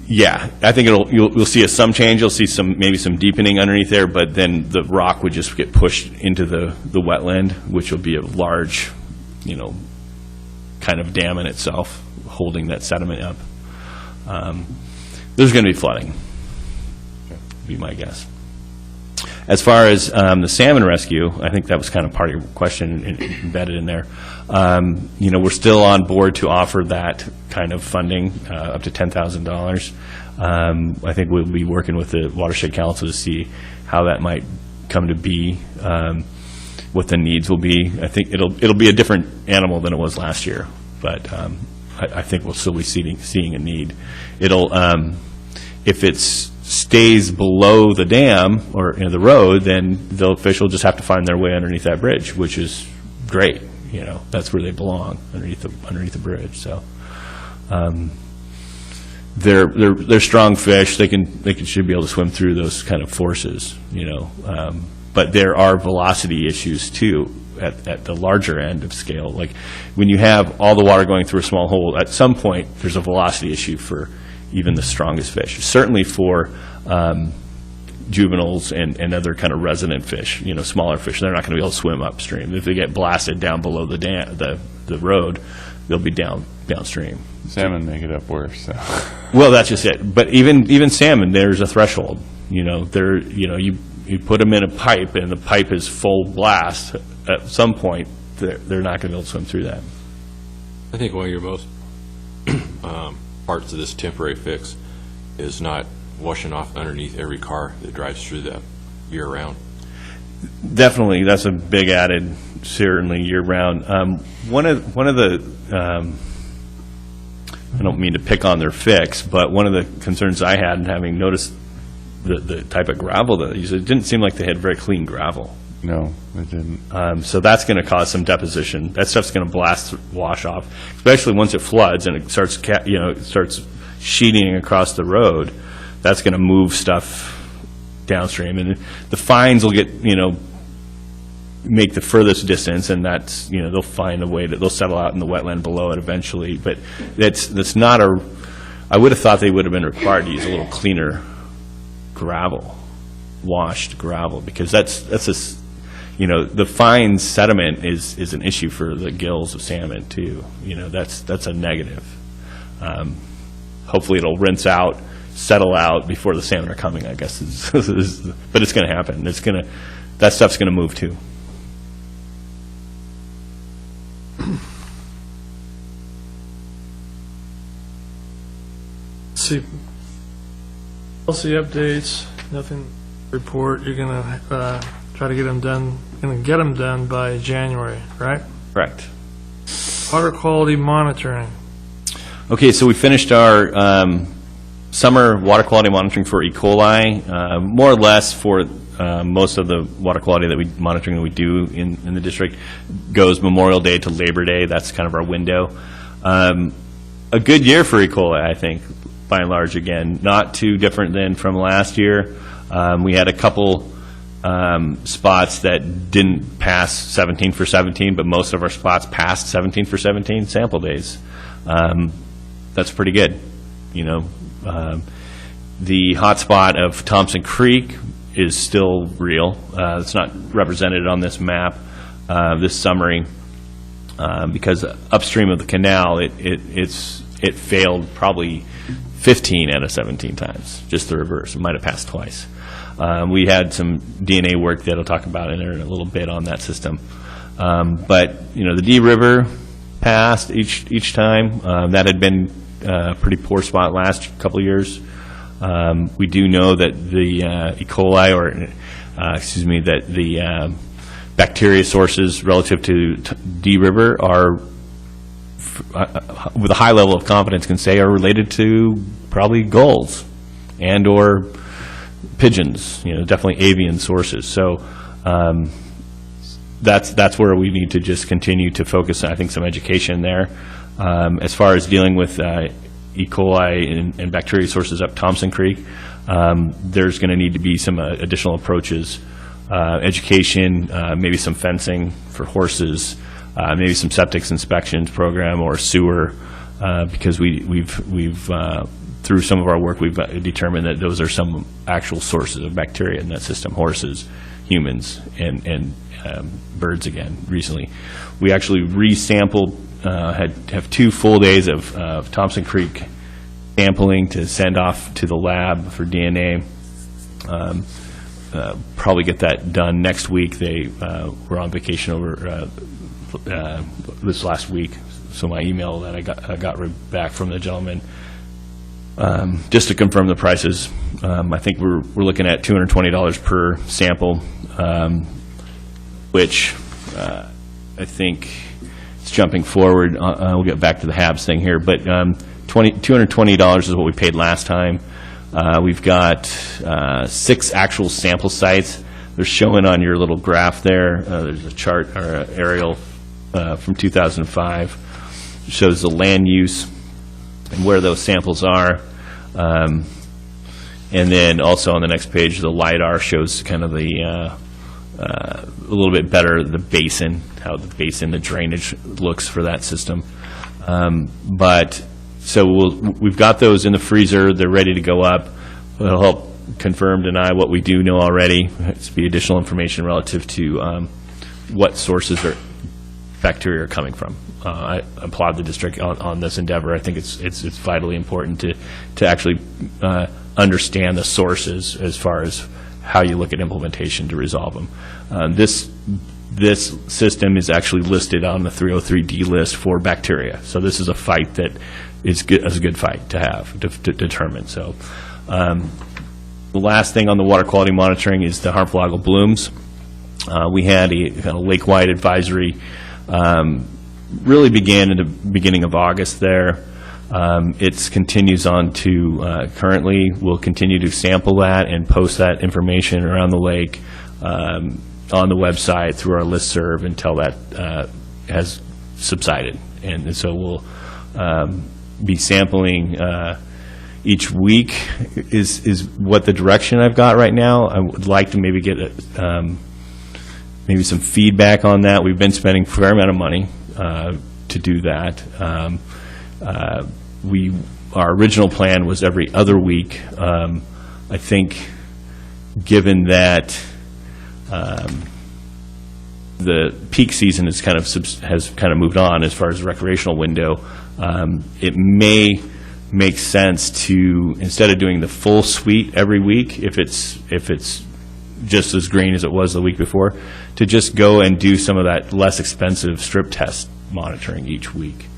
yeah, I think you'll see some change. You'll see maybe some deepening underneath there, but then the rock would just get pushed into the wetland, which will be a large, kind of dam in itself, holding that sediment up. There's going to be flooding, would be my guess. As far as the salmon rescue, I think that was kind of part of your question embedded in there. We're still on board to offer that kind of funding, up to $10,000. I think we'll be working with the Watershed Council to see how that might come to be, what the needs will be. I think it'll be a different animal than it was last year, but I think we'll still be seeing a need. It'll, if it stays below the dam or the road, then the fish will just have to find their way underneath that bridge, which is great. You know, that's where they belong, underneath the bridge. So, they're strong fish. They should be able to swim through those kind of forces. You know, but there are velocity issues too at the larger end of scale. Like when you have all the water going through a small hole, at some point there's a velocity issue for even the strongest fish. Certainly for juveniles and other kind of resident fish, you know, smaller fish, they're not going to be able to swim upstream. If they get blasted down below the road, they'll be downstream. Salmon make it up worse. So. Well, that's just it. But even salmon, there's a threshold. You know, you put them in a pipe and the pipe is full blast. At some point, they're not going to be able to swim through that. I think one of your most parts of this temporary fix is not washing off underneath every car that drives through that year-round. Definitely, that's a big added, certainly year-round. One of the, I don't mean to pick on their fix, but one of the concerns I had, having noticed the type of gravel that they used, it didn't seem like they had very clean gravel. No, it didn't. So that's going to cause some deposition. That stuff's going to wash off, especially once it floods and it starts, it starts sheeting across the road. That's going to move stuff downstream, and the fines will get, make the furthest distance, and that's, they'll find a way that they'll settle out in the wetland below it eventually. But that's not I would have thought they would have been required to use a little cleaner gravel, washed gravel, because that's the fine sediment is an issue for the gills of salmon too. That's a negative. Hopefully it'll rinse out, settle out before the salmon are coming, I guess. But it's going to happen. That stuff's going to move too. Let's see. Policy updates, nothing to report. You're going to try to get them done by January, right? Correct. Water quality monitoring. Okay, so we finished our summer water quality monitoring for E. coli, more or less for most of the water quality monitoring that we do in the district goes Memorial Day to Labor Day. That's kind of our window. A good year for E. coli, I think, by and large. Again, not too different than from last year. We had a couple spots that didn't pass 17 for 17, but most of our spots passed 17 for 17 sample days. That's pretty good. The hot spot of Thompson Creek is still real. It's not represented on this map, this summary, because upstream of the canal, it failed probably 15 out of 17 times, just the reverse. It might have passed twice. We had some DNA work that I'll talk about in there in a little bit on that system. But, the Dee River passed each time. That had been a pretty poor spot last couple of years. We do know that the E. coli, that the bacteria sources relative to Dee River are, with a high level of confidence, can say are related to probably gulls and or pigeons, definitely avian sources. So that's where we need to just continue to focus, I think, some education there. As far as dealing with E. coli and bacteria sources up Thompson Creek, there's going to need to be some additional approaches, education, maybe some fencing for horses, maybe some septic inspections program or sewer, because we've through some of our work, we've determined that those are some actual sources of bacteria in that system: horses, humans, and birds. Again, recently, we actually resampled. Have 2 full days of Thompson Creek sampling to send off to the lab for DNA. Probably get that done next week. They were on vacation over this last week, So my email that I got back from the gentleman, just to confirm the prices, I think we're looking at $220 per sample, which I think it's jumping forward. We'll get back to the HABs thing here, but $220 is what we paid last time. We've got 6 actual sample sites. They're showing on your little graph there. There's a chart or an aerial from 2005. It shows the land use and where those samples are. And then also on the next page, the LiDAR shows kind of the a little bit better the basin, how the basin, the drainage looks for that system. But so we've got those in the freezer. They're ready to go up. It'll help confirm, deny what we do know already. It's be additional information relative to what sources or bacteria are coming from. I applaud the district on this endeavor. I think it's vitally important to actually understand the sources as far as how you look at implementation to resolve them. This system is actually listed on the 303D list for bacteria. So this is a fight that is a good fight to have, to determine. So the last thing on the water quality monitoring is the harmful algal blooms. We had a kind of lake-wide advisory really began in the beginning of August there. It continues on to currently. We'll continue to sample that and post that information around the lake on the website through our listserv until that has subsided. And so we'll be sampling each week is what the direction I've got right now. I would like to maybe get maybe some feedback on that. We've been spending a fair amount of money to do that. Our original plan was every other week. I think given that the peak season has kind of moved on as far as the recreational window, it may make sense to, instead of doing the full suite every week, if it's just as green as it was the week before, to just go and do some of that less expensive strip test monitoring each week.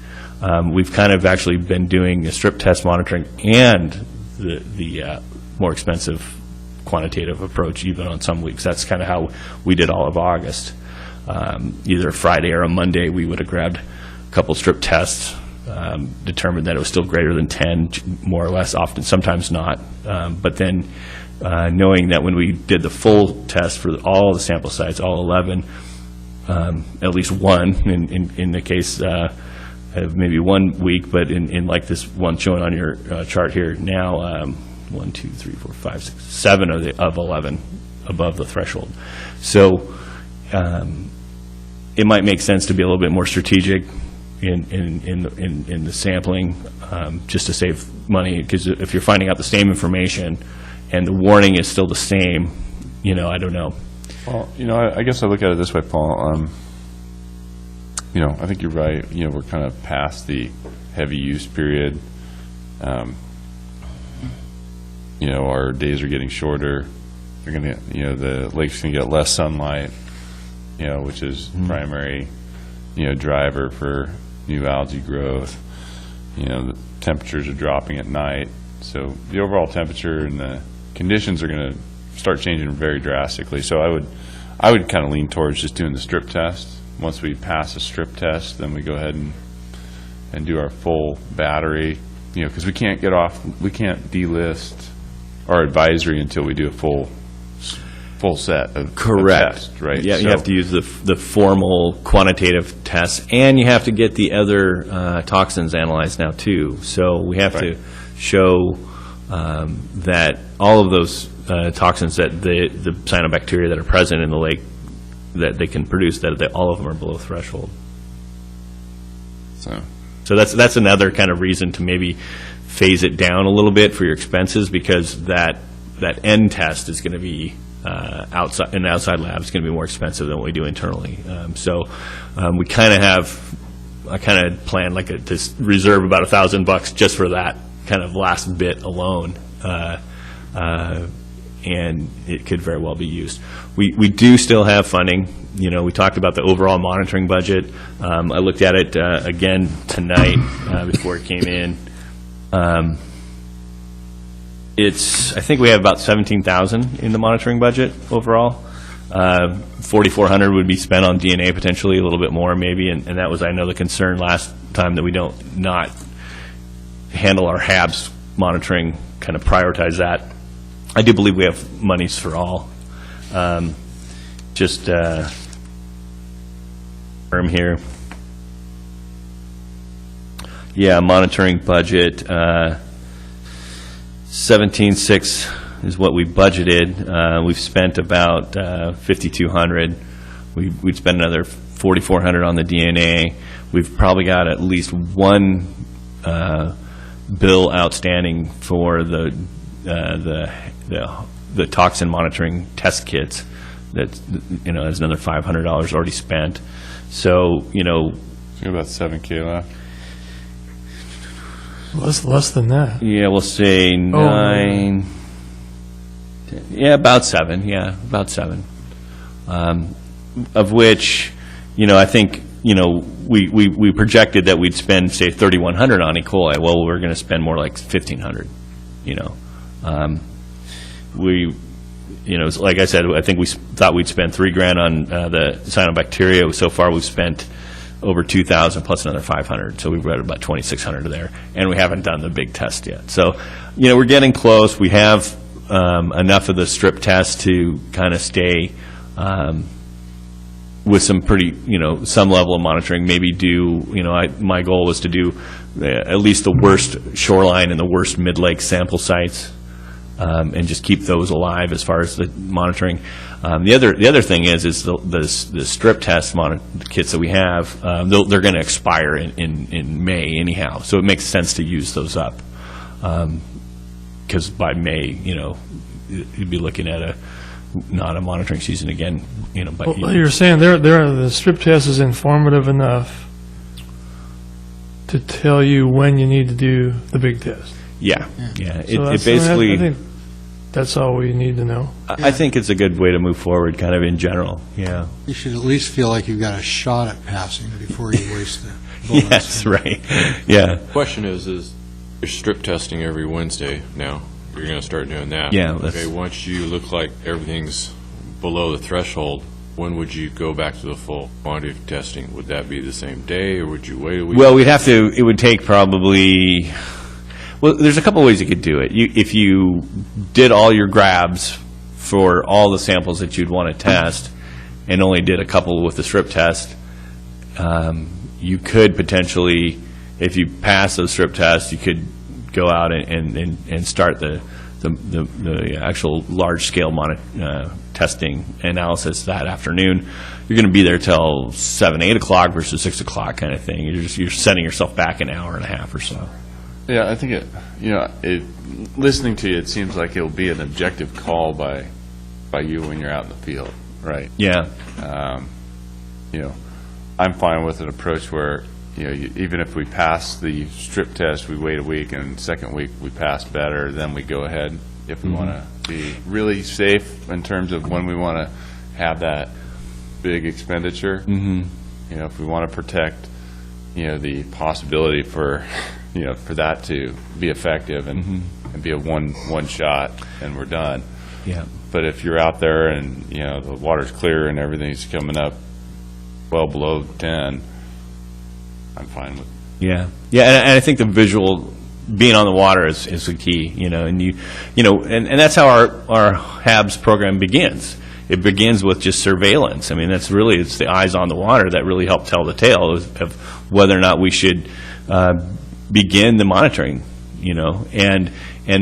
We've kind of actually been doing a strip test monitoring and the more expensive quantitative approach even on some weeks. That's kind of how we did all of August. Either a Friday or a Monday, we would have grabbed a couple strip tests, determined that it was still greater than 10, more or less, often, sometimes not. But then knowing that when we did the full test for all the sample sites, all 11, at least one, in the case of maybe 1 week, but in like this one shown on your chart here now, 1, 2, 3, 4, 5, 6, 7 of 11 above the threshold. So it might make sense to be a little bit more strategic in the sampling, just to save money, because if you're finding out the same information and the warning is still the same, I don't know. Well, I guess I look at it this way, Paul. I think you're right. We're kind of past the heavy use period. Our days are getting shorter. They're going to, the lake's going to get less sunlight, which is primary, driver for new algae growth. The temperatures are dropping at night, so the overall temperature and the conditions are going to start changing very drastically. So I would kind of lean towards just doing the strip test. Once we pass a strip test, then we go ahead and do our full battery, because we can't delist our advisory until we do a full set of tests, right? Yeah, so you have to use the formal quantitative tests, and you have to get the other toxins analyzed now too. So we have to show that all of those toxins, that the cyanobacteria that are present in the lake that they can produce, that all of them are below threshold. So that's another kind of reason to maybe phase it down a little bit for your expenses, because that end test is going to be outside, in the outside lab is going to be more expensive than what we do internally. We kind of I kind of planned to reserve about $1,000 just for that kind of last bit alone. and it could very well be used. We do still have funding. You know, we talked about the overall monitoring budget. I looked at it again tonight before it came in. I think we have about 17,000 in the monitoring budget overall. 4,400 would be spent on DNA potentially, a little bit more maybe, and that was, I know, the concern last time, that we don't not handle our HABs monitoring, kind of prioritize that. I do believe we have monies for all. Just term here. Yeah, monitoring budget, 17.6 is what we budgeted. We've spent about 5,200. We'd spend another 4,400 on the DNA. We've probably got at least one bill outstanding for the toxin monitoring test kits. That's, you know, there's another $500 already spent. So, you know, So you got about $7K left. Less than that. yeah, we'll say 9. 10, yeah, about 7. Yeah, about 7. Of which, you know, I think, you know, we projected that we'd spend, say, 3,100 on E. coli. Well, we're going to spend more like 1,500. You know, you know, like I said, I think we thought we'd spend $3,000 on the cyanobacteria. So far, we've spent over 2,000 plus another 500. So we've got about 2,600 there, and we haven't done the big test yet. So, you know, we're getting close. We have enough of the strip test to kind of stay with some pretty, you know, some level of monitoring. Maybe do, you know, my goal was to do at least the worst shoreline and the worst mid-lake sample sites. And just keep those alive as far as the monitoring. The other thing is the strip test kits that we have. They're going to expire in May anyhow, so it makes sense to use those up. Because by May, you know, you'd be looking at not a monitoring season again. You know, but Well, you're saying the strip test is informative enough to tell you when you need to do the big test. yeah. So It basically. I think that's all we need to know. I think it's a good way to move forward, kind of in general. Yeah. You should at least feel like you've got a shot at passing before you waste the bullets. Yes. Right. Yeah. Question is you're strip testing every Wednesday now. You're going to start doing that. Yeah, that's- Okay, once you look like everything's below the threshold, when would you go back to the full quantity of testing? Would that be the same day, or would you wait a week? Well, it would take probably, well, there's a couple ways you could do it. If you did all your grabs for all the samples that you'd want to test and only did a couple with the strip test, you could potentially, if you pass those strip tests, you could go out and start the actual large-scale testing analysis that afternoon. You're going to be there till 7, 8 o'clock versus 6 o'clock kind of thing. You're setting yourself back an hour and a half or so. Yeah, I think listening to you, it seems like it'll be an objective call by you when you're out in the field, right? Yeah. You know, I'm fine with an approach where, you know, even if we pass the strip test, we wait a week, and second week we pass better, then we go ahead if we want to be really safe in terms of when we want to have that big expenditure. You know, if we want to protect, you know, the possibility for, you know, for that to be effective and be a one shot and we're done. Yeah. But if you're out there and, you know, the water's clear and everything's coming up well below 10, I'm fine with it. Yeah, and I think the visual, being on the water is the key, you know, and and that's how our HABS program begins. It begins with just surveillance. I mean, it's the eyes on the water that really help tell the tale of whether or not we should begin the monitoring, you know, and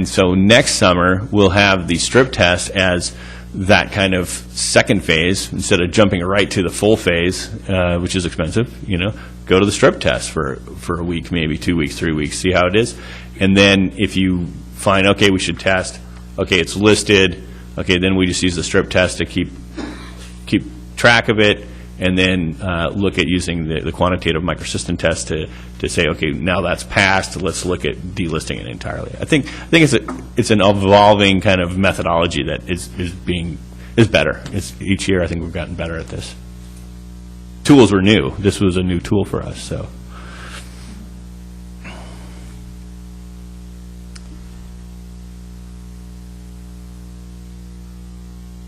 so next summer we'll have the strip test as that kind of second phase instead of jumping right to the full phase, which is expensive, you know. Go to the strip test for a week, maybe 2 weeks, 3 weeks, see how it is. And then if you find, okay, we should test, okay, it's listed, okay, then we just use the strip test to keep track of it. and then look at using the quantitative microsystem test to say, okay, now that's passed, let's look at delisting it entirely. I think it's an evolving kind of methodology that is better. Each year I think we've gotten better at this. Tools were new. This was a new tool for us, so.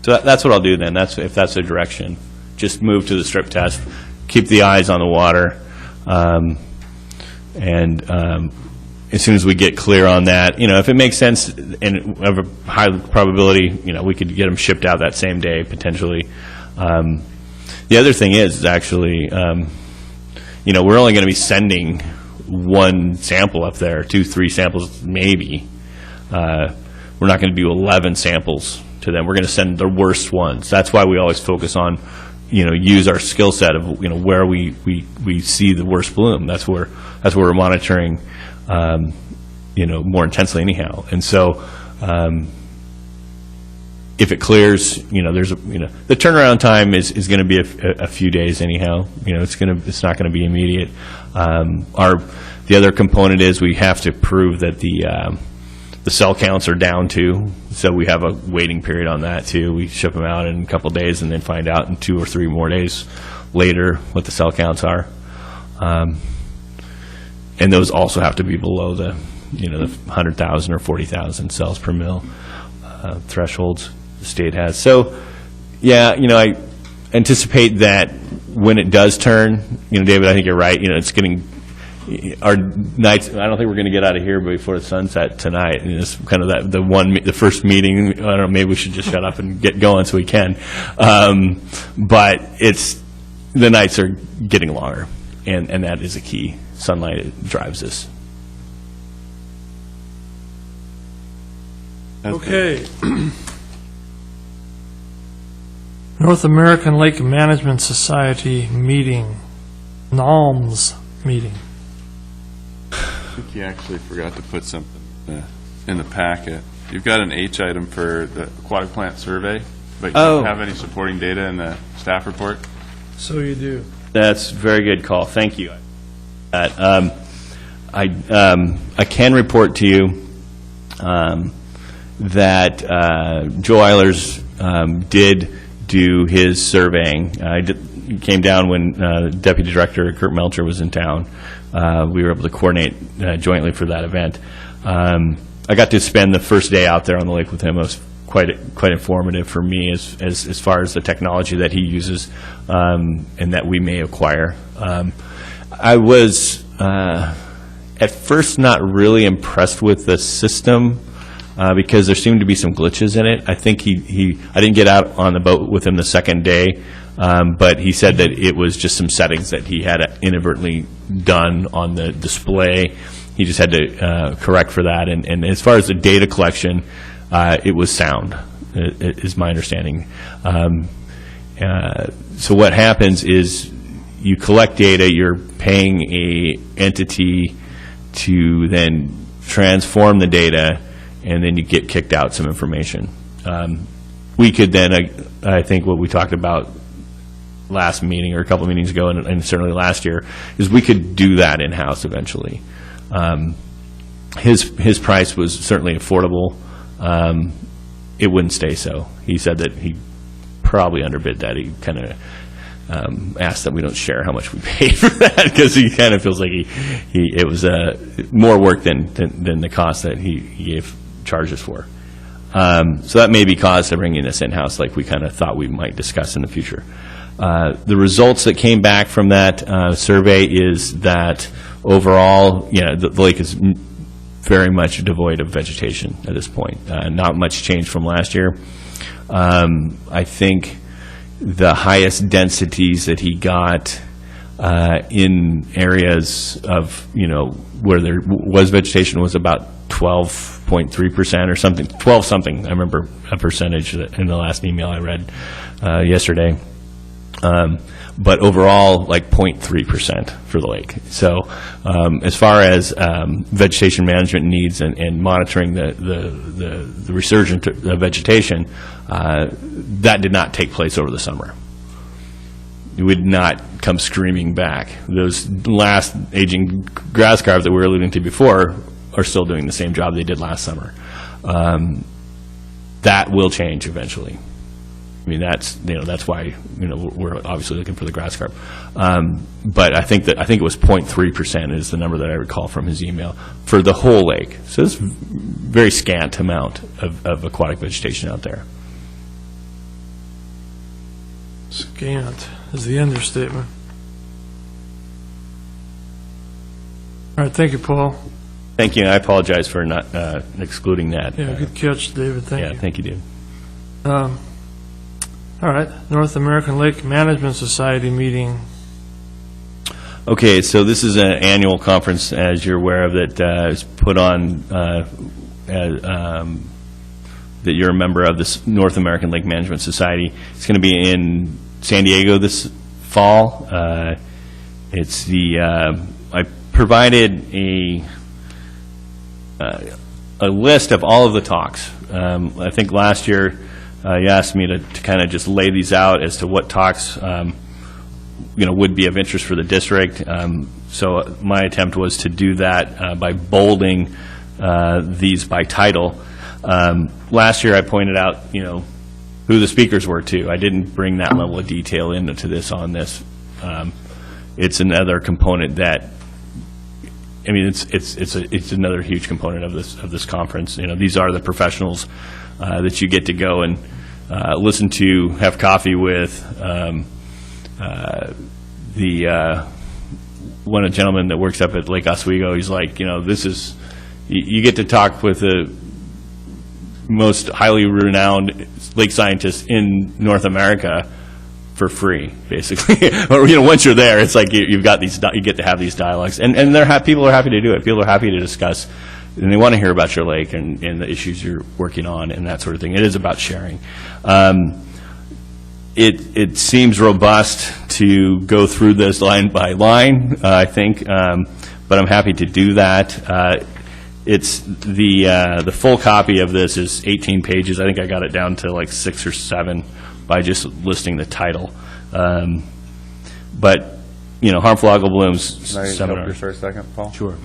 So that's what I'll do then. If that's the direction. Just move to the strip test, keep the eyes on the water, and as soon as we get clear on that, if it makes sense and have a high probability, we could get them shipped out that same day potentially. The other thing is actually, we're only going to be sending one sample up there, 2-3 samples maybe. We're not going to do 11 samples to them. We're going to send the worst ones. That's why we always focus on, use our skill set of, where we see the worst bloom. That's where we're monitoring, more intensely anyhow. And so, if it clears, there's the turnaround time is going to be a few days anyhow. It's not going to be immediate. The other component is we have to prove that the cell counts are down too, so we have a waiting period on that too. We ship them out in a couple of days and then find out in 2 or 3 more days later what the cell counts are. And those also have to be below the 100,000 or 40,000 cells per mil thresholds the state has. So, yeah, I anticipate that when it does turn, David, I think you're right. It's getting. Our nights, I don't think we're going to get out of here before the sunset tonight. And it's kind of the first meeting. I don't know, maybe we should just shut up and get going so we can. But the nights are getting longer, and that is a key. Sunlight drives this. Okay. North American Lake Management Society meeting, NALMS meeting. I think you actually forgot to put something in the packet. You've got an H item for the aquatic plant survey, but you don't have any supporting data in the staff report? So you do. That's a very good call. Thank you. I can report to you that Joe Eilers did do his surveying. He came down when Deputy Director Kurt Melcher was in town. We were able to coordinate jointly for that event. I got to spend the first day out there on the lake with him. It was quite informative for me as far as the technology that he uses and that we may acquire. I was at first not really impressed with the system because there seemed to be some glitches in it. I think I didn't get out on the boat with him the second day, but he said that it was just some settings that he had inadvertently done on the display. He just had to correct for that. And as far as the data collection, it was sound, is my understanding. So what happens is you collect data, you're paying a entity to then transform the data, and then you get kicked out some information. We could then, I think what we talked about last meeting or a couple of meetings ago, and certainly last year, is we could do that in-house eventually. His price was certainly affordable. It wouldn't stay so. He said that he probably underbid that. He kind of asked that we don't share how much we paid for that because he kind of feels like it was more work than the cost that he gave charges for. So that may be cause to bringing this in-house like we kind of thought we might discuss in the future. The results that came back from that survey is that overall, the lake is very much devoid of vegetation at this point. Not much change from last year. I think the highest densities that he got in areas of, where there was vegetation was about 12.3% or something, 12 something. I remember a percentage in the last email I read yesterday. But overall, like 0.3% for the lake. So as far as vegetation management needs and monitoring the resurgent vegetation, that did not take place over the summer. would not come screaming back. Those last aging grass carp that we were alluding to before are still doing the same job they did last summer. That will change eventually. I mean, that's why, we're obviously looking for the grass carp. But I think it was 0.3% is the number that I recall from his email for the whole lake. So it's a very scant amount of aquatic vegetation out there. Scant is the understatement. All right, thank you, Paul. Thank you, and I apologize for not excluding that. Yeah, good catch, David, thank you. Yeah, thank you, David. All right, North American Lake Management Society meeting. Okay, so this is an annual conference, as you're aware of, that is put on, that you're a member of this North American Lake Management Society. It's going to be in San Diego this fall. It's I provided a list of all of the talks. I think last year you asked me to kind of just lay these out as to what talks would be of interest for the district. So my attempt was to do that by bolding these by title. Last year I pointed out who the speakers were too. I didn't bring that level of detail into this on this. It's another component that, I mean, it's another huge component of this conference. These are the professionals that you get to go and listen to, have coffee with. One of the gentlemen that works up at Lake Oswego, he's like, this is, you get to talk with the most highly renowned lake scientists in North America for free, basically. Or once you're there, it's like you get to have these dialogues, and people are happy to do it. People are happy to discuss, and they want to hear about your lake and the issues you're working on and that sort of thing. It is about sharing. It seems robust to go through this line by line, I think, but I'm happy to do that. It's the full copy of this is 18 pages. I think I got it down to like 6 or 7 by just listing the title. But harmful algal blooms. Can I seminar. help you for a second, Paul? Sure.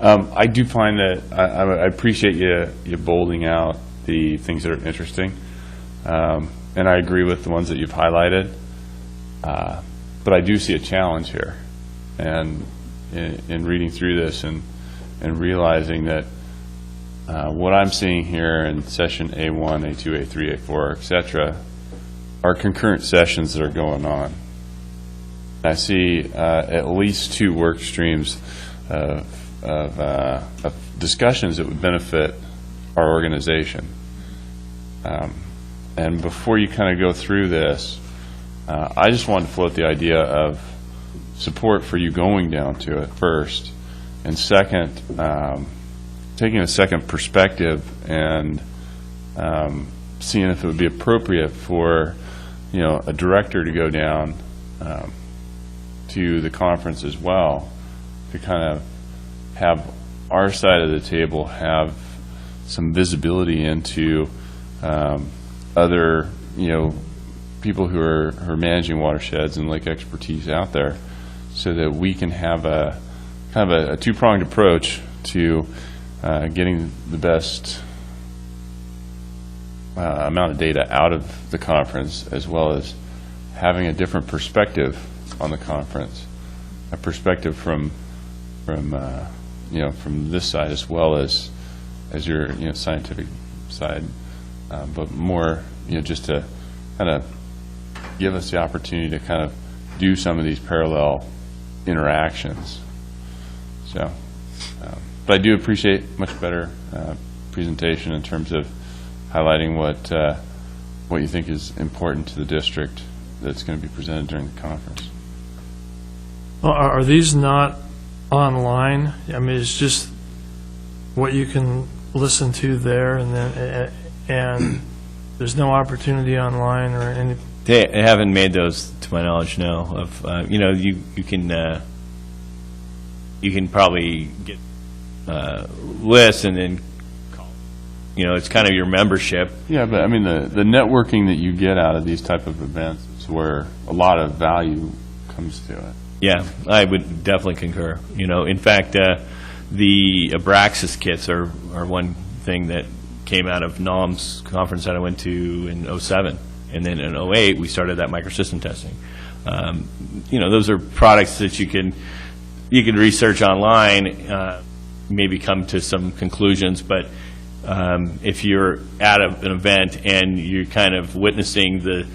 I do find that I appreciate you bolding out the things that are interesting, and I agree with the ones that you've highlighted. But I do see a challenge here, and in reading through this and realizing that what I'm seeing here in session A1, A2, A3, A4, etc., are concurrent sessions that are going on. I see at least 2 work streams of discussions that would benefit our organization. And before you kind of go through this, I just wanted to float the idea of support for you going down to it first, and second, taking a second perspective and seeing if it would be appropriate for a director to go down to the conference as well, to kind of have our side of the table have some visibility into other people who are managing watersheds and lake expertise out there, so that we can have a kind of a 2-pronged approach to getting the best amount of data out of the conference, as well as having a different perspective on the conference, a perspective from this side, as well as your scientific side, but more just to kind of give us the opportunity to kind of do some of these parallel interactions. So, but I do appreciate much better presentation in terms of highlighting what you think is important to the district that's going to be presented during the conference. Well, are these not online? I mean, it's just what you can listen to there, and there's no opportunity online or any. They haven't made those, to my knowledge, no. Of you can probably get lists and then call. It's kind of your membership. Yeah, but I mean the networking that you get out of these type of events, it's where a lot of value comes to it. Yeah, I would definitely concur. In fact, the Abraxas kits are one thing that came out of NOM's conference that I went to in '07, and then in '08 we started that microsystem testing. Those are products that you can research online, maybe come to some conclusions, but if you're at an event and you're kind of witnessing the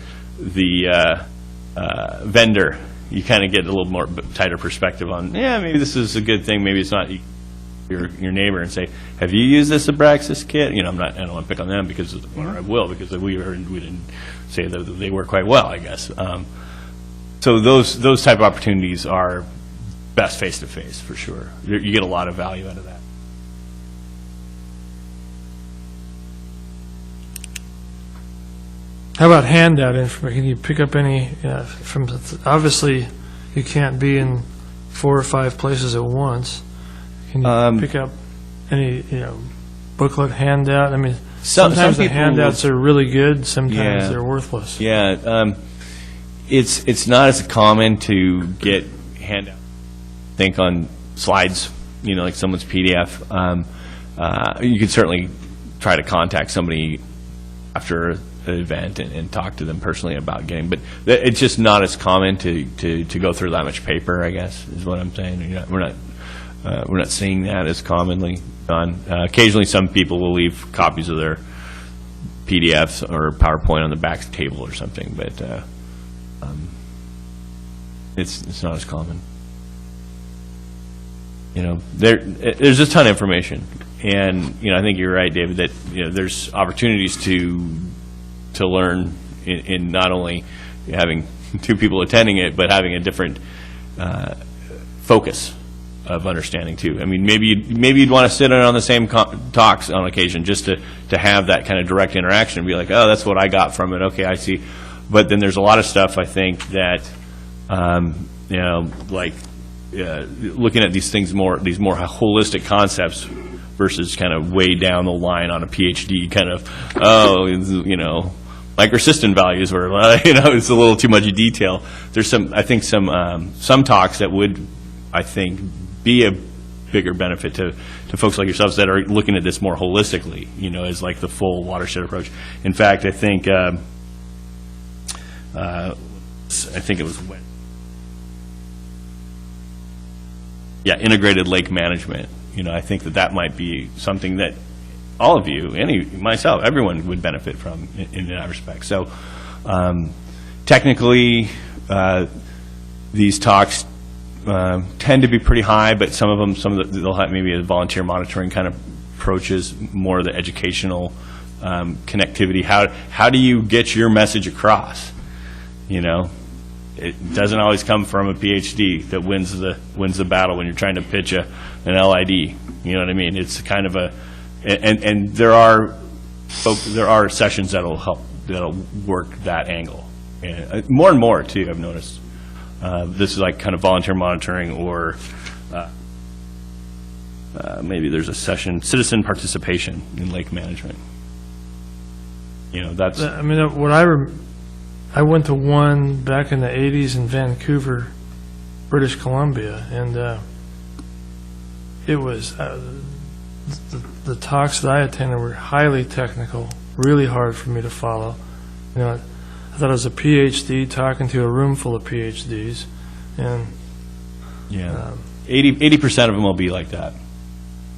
vendor, you kind of get a little more tighter perspective on, maybe this is a good thing, maybe it's not. Your neighbor and say, have you used this Abraxas kit? I don't want to pick on them because, or I will, because we didn't say that they work quite well, I guess. So those type of opportunities are best face-to-face, for sure. You get a lot of value out of that. How about handout information? Can you pick up any from, obviously, you can't be in 4 or 5 places at once. Can you pick up any, booklet handout? I mean, sometimes the people handouts are really good, sometimes Yeah. they're worthless. Yeah, it's not as common to get handouts. Think on slides, like someone's PDF. You could certainly try to contact somebody after an event and talk to them personally about getting, but it's just not as common to go through that much paper, I guess, is what I'm saying. We're not seeing that as commonly done. Occasionally, some people will leave copies of their PDFs or PowerPoint on the back table or something, but it's not as common. There's a ton of information, and I think you're right, David, that there's opportunities to learn in not only having 2 people attending it, but having a different focus of understanding too. I mean, maybe you'd want to sit in on the same talks on occasion, just to have that kind of direct interaction and be like, oh, that's what I got from it. Okay, I see. But then there's a lot of stuff, I think, that looking at these things these more holistic concepts versus kind of way down the line on a PhD kind of, microsystem values where, it's a little too much detail. There's some talks that would, I think, be a bigger benefit to folks like yourselves that are looking at this more holistically, as like the full watershed approach. In fact, I think it was integrated lake management. I think that might be something that all of you, myself, everyone would benefit from in that respect. So technically, these talks tend to be pretty high, but they'll have maybe a volunteer monitoring kind of approaches, more of the educational connectivity. How do you get your message across? It doesn't always come from a PhD that wins the battle when you're trying to pitch an LID. You know what I mean? It's kind of and there are sessions that'll work that angle. And more and more too, I've noticed. This is like kind of volunteer monitoring, or maybe there's a session, citizen participation in lake management. That's. I mean, I went to one back in the 80s in Vancouver, British Columbia, and it was the talks that I attended were highly technical, really hard for me to follow. I thought it was a PhD talking to a room full of PhDs, and 80% of them will be like that.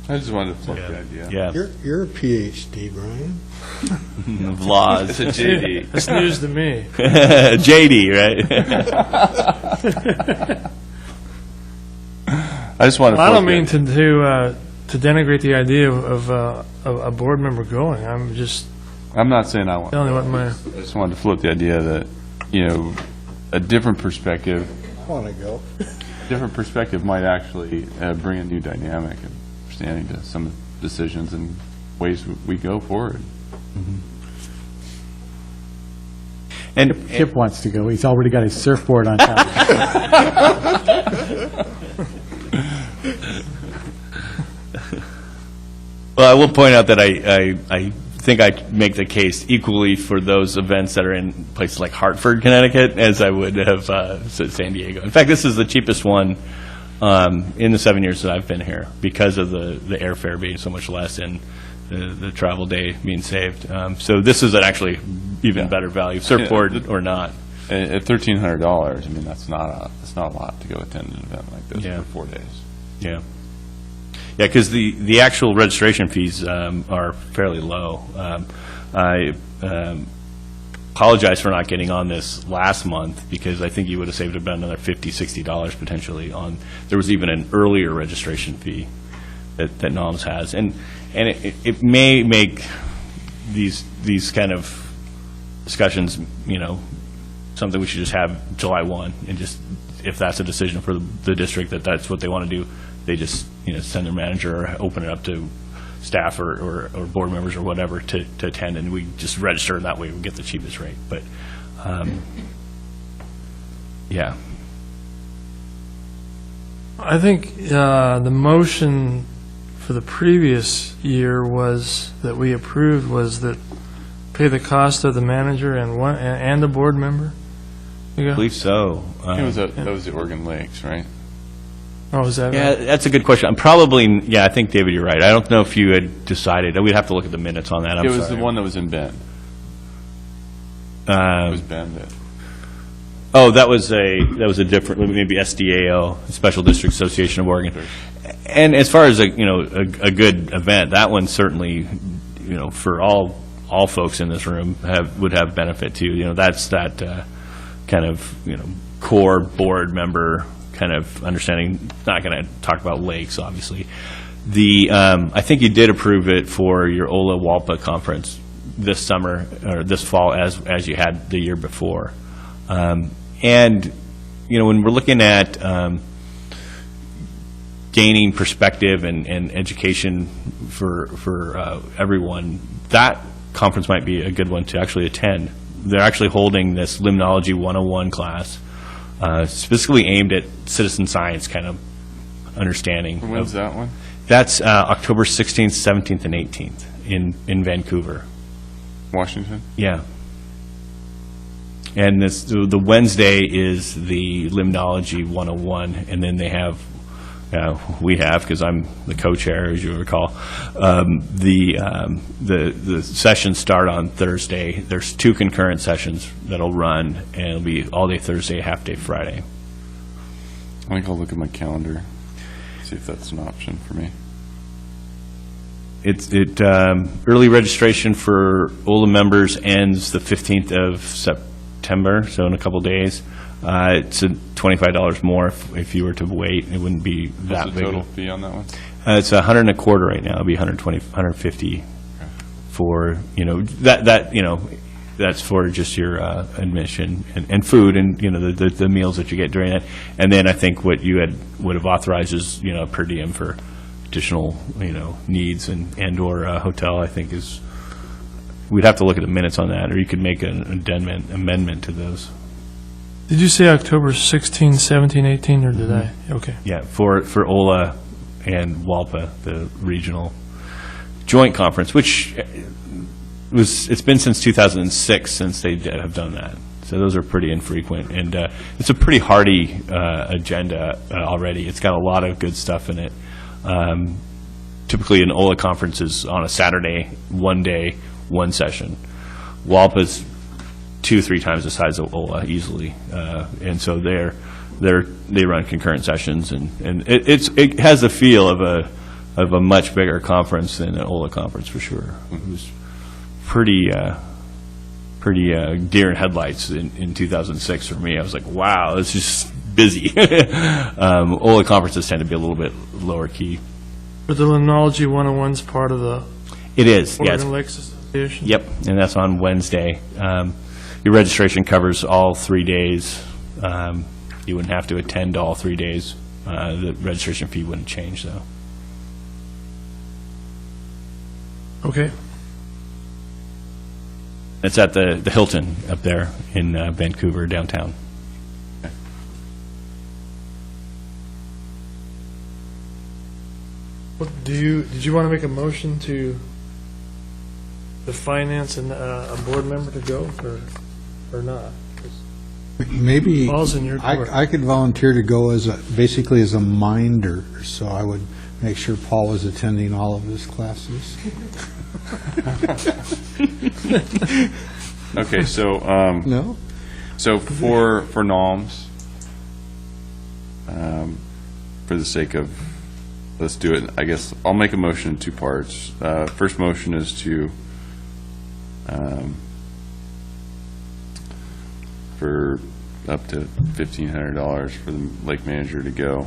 I just wanted to flip the idea. Yeah, You're a PhD, Brian. of laws. It's a JD. that's news to me. JD, right? I just want to. I don't mean to denigrate the idea of a board member going. I'm I'm not saying I want. telling you what my. I just wanted to flip the idea that a different perspective. I want to go. Different perspective might actually bring a new dynamic and understanding to some decisions and ways we go forward. And Chip wants to go. He's already got his surfboard on top. well, I will point out that I think I make the case equally for those events that are in places like Hartford, Connecticut, as I would have San Diego. In fact, this is the cheapest one in the 7 years that I've been here because of the airfare being so much less and the travel day being saved. So this is an actually even better value, Surfboard or not. At $1,300, I mean, that's not a lot to go attend an event like this for 4 days. Yeah. Yeah, because the actual registration fees are fairly low. I apologize for not getting on this last month, because I think you would have saved about another $50, $60 potentially on, there was even an earlier registration fee that NOMS has. And it may make these kind of discussions, something we should just have July 1, and just, if that's a decision for the district that that's what they want to do, they just, send their manager or open it up to staff or board members or whatever to attend, and we just register, and that way we get the cheapest rate. But, yeah. I think the motion for the previous year was, that we approved, was that pay the cost of the manager and the board member? I believe so. That was the Oregon Lakes, right? Oh, is that Yeah, right? that's a good question. I think, David, you're right. I don't know if you had decided. We'd have to look at the minutes on that. It was the one that was in Bend. It was Bend. Oh, that was a different, maybe SDAO, Special District Association of Oregon. And as far as a good event, that one certainly, for all folks in this room would have benefit too. That's that kind of core board member kind of understanding. Not going to talk about lakes, obviously. I think you did approve it for your Ola Walpa conference this summer or this fall, as you had the year before. And when we're looking at gaining perspective and education for everyone, that conference might be a good one to actually attend. They're actually holding this Limnology 101 class, specifically aimed at citizen science kind of understanding. When's that one? That's October 16th, 17th, and 18th in Vancouver. Washington? Yeah. And the Wednesday is the Limnology 101, and then they have, because I'm the co-chair, as you recall, the sessions start on Thursday. There's 2 concurrent sessions that'll run, and it'll be all day Thursday, half day Friday. I think I'll look at my calendar, see if that's an option for me. Early registration for OLA members ends the 15th of September, so in a couple days. It's $25 more if you were to wait. It wouldn't be that What's big. the total fee on that one? It's $125 right now. It'll be $150 for that's for just your admission and food and the meals that you get during it. And then I think what you would have authorized is per diem for additional needs and or hotel. I think is, we'd have to look at the minutes on that, or you could make an amendment to those. Did you say October 16, 17, 18, or did I? Okay. Yeah, for OLA and WALPA, the regional joint conference, which it's been since 2006 since they have done that. So those are pretty infrequent, and it's a pretty hearty agenda already. It's got a lot of good stuff in it. Typically, an OLA conference is on a Saturday, 1 day, 1 session. WALPA's 2-3 times the size of OLA easily, and so they run concurrent sessions, and it has the feel of a much bigger conference than an OLA conference for sure. It was pretty deer in headlights in 2006 for me. I was like, wow, it's just busy. OLA conferences tend to be a little bit lower key. But the Limnology 101's part of the It is, yes. Oregon Lakes Association? Yep, and that's on Wednesday. Your registration covers all 3 days. You wouldn't have to attend all 3 days. The registration fee wouldn't change, though. Okay. It's at the Hilton up there in Vancouver, downtown. Did you want to make a motion to the finance and a board member to go, or not? Maybe, Ball's in your court. I could volunteer to go basically as a minder, so I would make sure Paul was attending all of his classes. Okay, so, No? so for NOMS, for the sake of, let's do it, I guess, I'll make a motion in two parts. First motion is to, for up to $1,500 for the lake manager to go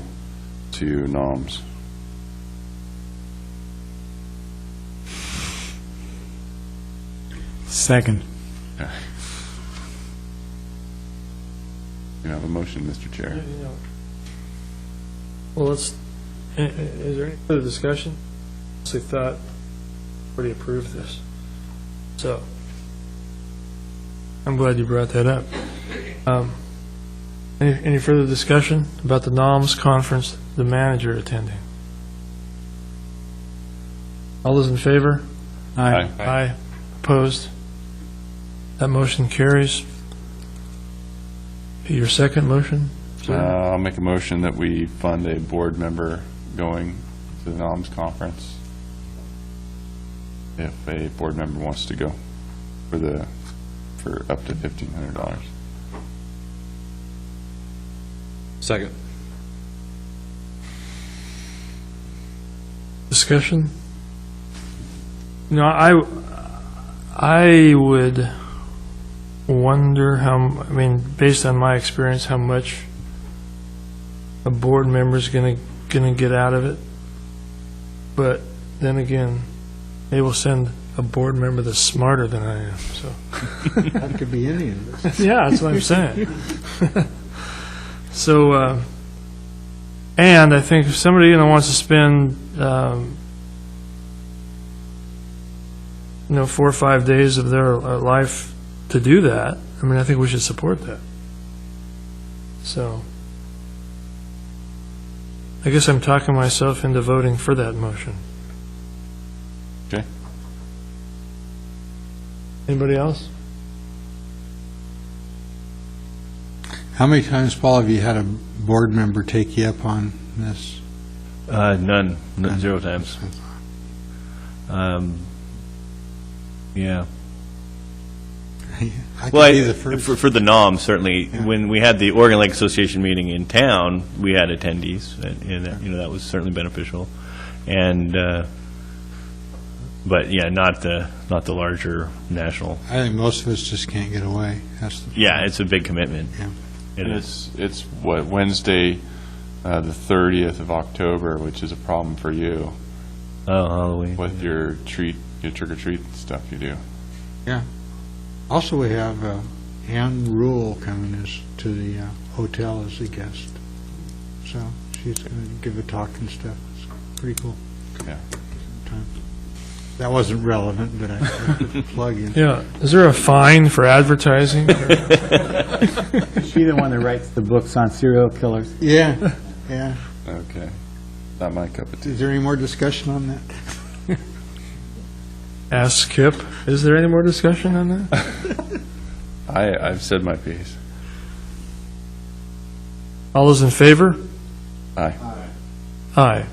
to NOMS. Second. You have a motion, Mr. Chair. Well, let's, is there any further discussion? I honestly thought we already approved this. So, I'm glad you brought that up. Any further discussion about the NOMS conference, the manager attending? All those in favor? Aye. Aye. Opposed? That motion carries. Your second motion? sir? I'll make a motion that we fund a board member going to the NOMS conference, if a board member wants to go for up to $1,500. Second. Discussion? No, I would wonder how, I mean, based on my experience, how much a board member's gonna get out of it. But then again, they will send a board member that's smarter than I am, so. That could be any of us. Yeah, that's what I'm saying. So, and I think if somebody, wants to spend, 4 or 5 days of their life to do that, I mean, I think we should support that. So, I guess I'm talking myself into voting for that motion. Okay. Anybody else? How many times, Paul, have you had a board member take you up on this? None, 0 times. Yeah. I could Well, be the first. for the NOM, certainly, when we had the Oregon Lake Association meeting in town, we had attendees, and that was certainly beneficial. And, but yeah, not the larger national. I think most of us just can't get away. That's the Yeah, it's a big commitment. Yeah. It And is. it's what, Wednesday, the 30th of October, which is a problem for you Oh, Halloween. with your trick-or-treat stuff you do. Yeah. Also, we have Ann Rule coming to the hotel as a guest. So she's going to give a talk and stuff. It's pretty cool. Yeah. That wasn't relevant, but I put a plug in. Yeah. Is there a fine for advertising? Is she the one that writes the books on serial killers? Yeah, yeah. Okay. Not my cup of tea. Is there any more discussion on that? Ask Kip. Is there any more discussion on that? I've said my piece. All those in favor? Aye. Aye.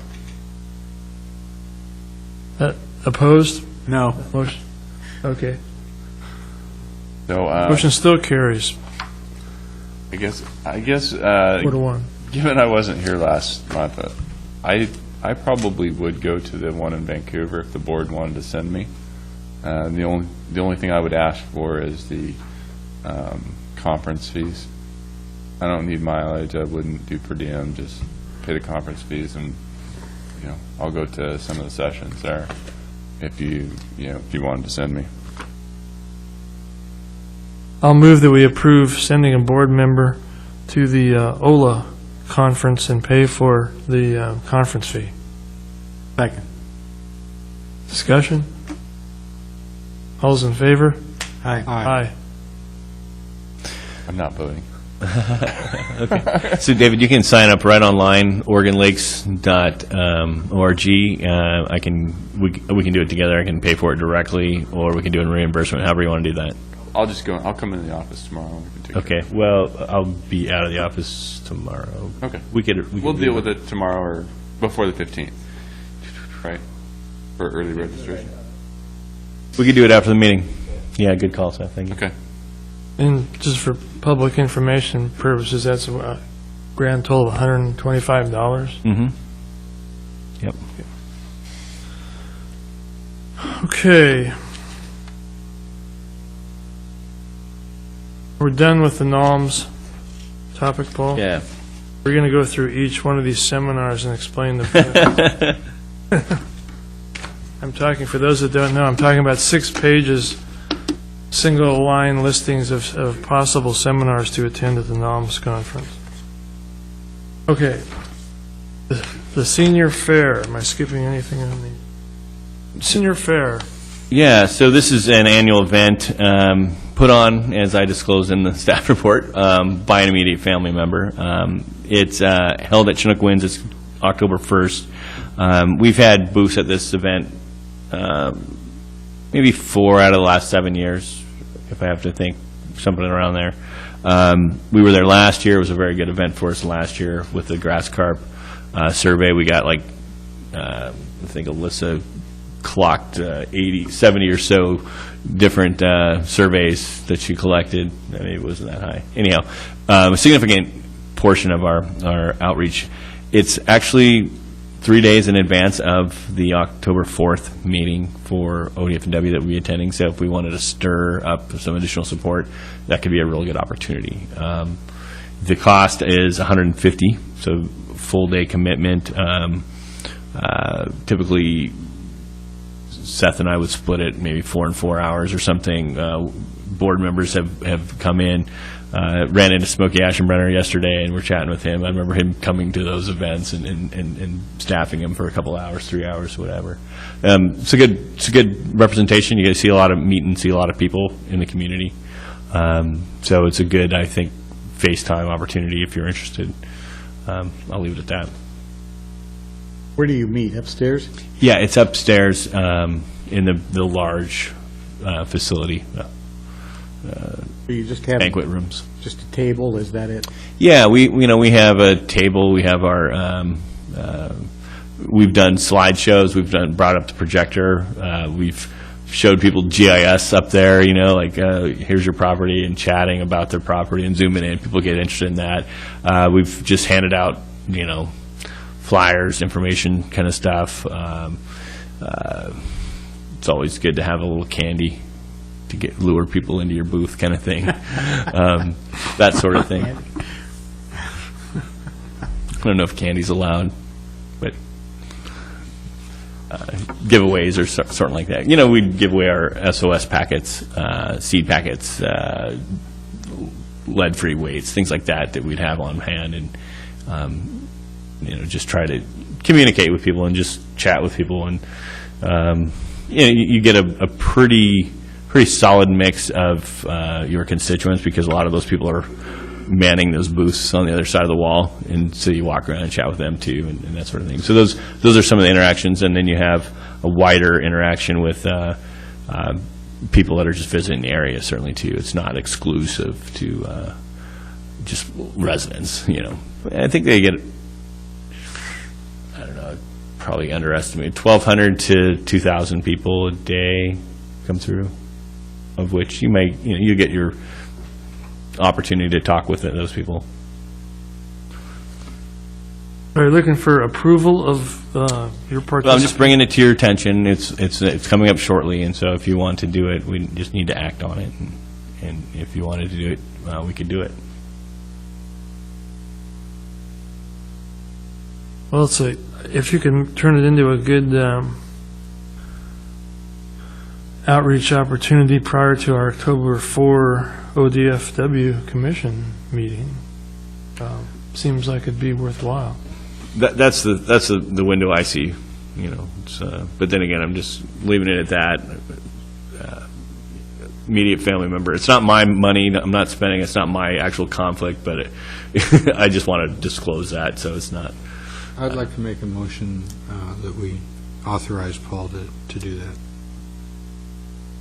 Opposed? No. Motion, okay. So, Motion still carries, I guess, 4-1. given I wasn't here last month, I probably would go to the one in Vancouver if the board wanted to send me. The only thing I would ask for is the conference fees. I don't need mileage. I wouldn't do per diem. Just pay the conference fees, and I'll go to some of the sessions there if you wanted to send me. I'll move that we approve sending a board member to the OLA conference and pay for the conference fee. Second. Discussion? All's in favor? Aye. Aye. I'm not voting. Okay. So, David, you can sign up right online, OregonLakes.org. We can do it together. I can pay for it directly, or we can do it in reimbursement, however you want to do that. I'll come into the office tomorrow. And we can take Okay. Well, I'll be out of the office tomorrow. Okay. We'll deal with it tomorrow or before the 15th, right? For early registration. We could do it after the meeting. Yeah, good call, Seth. Thank you. Okay. And just for public information purposes, that's a grand total of $125. Mm-hmm. Yep. Okay. We're done with the NOMS topic, Paul? Yeah. We're going to go through each one of these seminars and explain the benefits. I'm talking, for those that don't know, I'm talking about 6 pages, single line listings of possible seminars to attend at the NOMS conference. Okay. The senior fair, am I skipping anything on the senior fair? Yeah, so this is an annual event put on, as I disclosed in the staff report, by an immediate family member. It's held at Chinook Winds. It's October 1st. We've had booths at this event maybe 4 out of the last 7 years, if I have to think, something around there. We were there last year. It was a very good event for us last year with the grass carp survey. We got I think Alyssa clocked 70 or so different surveys that she collected. Maybe it wasn't that high. Anyhow, a significant portion of our outreach. It's actually 3 days in advance of the October 4th meeting for ODF&W that we'll be attending. So if we wanted to stir up some additional support, that could be a really good opportunity. The cost is $150, so full day commitment. Typically, Seth and I would split it maybe 4 and 4 hours or something. Board members have come in. Ran into Smokey Aschenbrenner yesterday, and we're chatting with him. I remember him coming to those events and staffing him for a couple hours, 3 hours, whatever. It's a good representation. You get to see a lot of see a lot of people in the community. So it's a good, I think, FaceTime opportunity if you're interested. I'll leave it at that. Where do you meet, upstairs? Yeah, it's upstairs in the large facility. Or you just have Banquet rooms. just a table, is that it? Yeah, we have a table. We have our we've done slideshows. We've brought up the projector. We've showed people GIS up there. Here's your property, and chatting about their property and zooming in. People get interested in that. We've just handed out flyers, information kind of stuff. It's always good to have a little candy to lure people into your booth, kind of thing. That sort of thing. I don't know if candy's allowed, but giveaways or something like that. We'd give away our SOS packets, seed packets, lead-free weights, things like that we'd have on hand, and just try to communicate with people and just chat with people, and you get a pretty solid mix of your constituents, because a lot of those people are manning those booths on the other side of the wall, and so you walk around and chat with them too, and that sort of thing. So those are some of the interactions, and then you have a wider interaction with people that are just visiting the area, certainly too. It's not exclusive to just residents. I think they get, I don't know, probably underestimated 1,200 to 2,000 people a day come through, of which you get your opportunity to talk with those people. Are you looking for approval of your participation? Well, I'm just bringing it to your attention. It's coming up shortly, and so if you want to do it, we just need to act on it. And if you wanted to do it, we could do it. Well, if you can turn it into a good outreach opportunity prior to our October 4 ODFW commission meeting, seems like it'd be worthwhile. That's the window I see. But then again, I'm just leaving it at that. immediate family member. It's not my money, I'm not spending, it's not my actual conflict, but I just want to disclose that, so it's not. I'd like to make a motion that we authorize Paul to do that.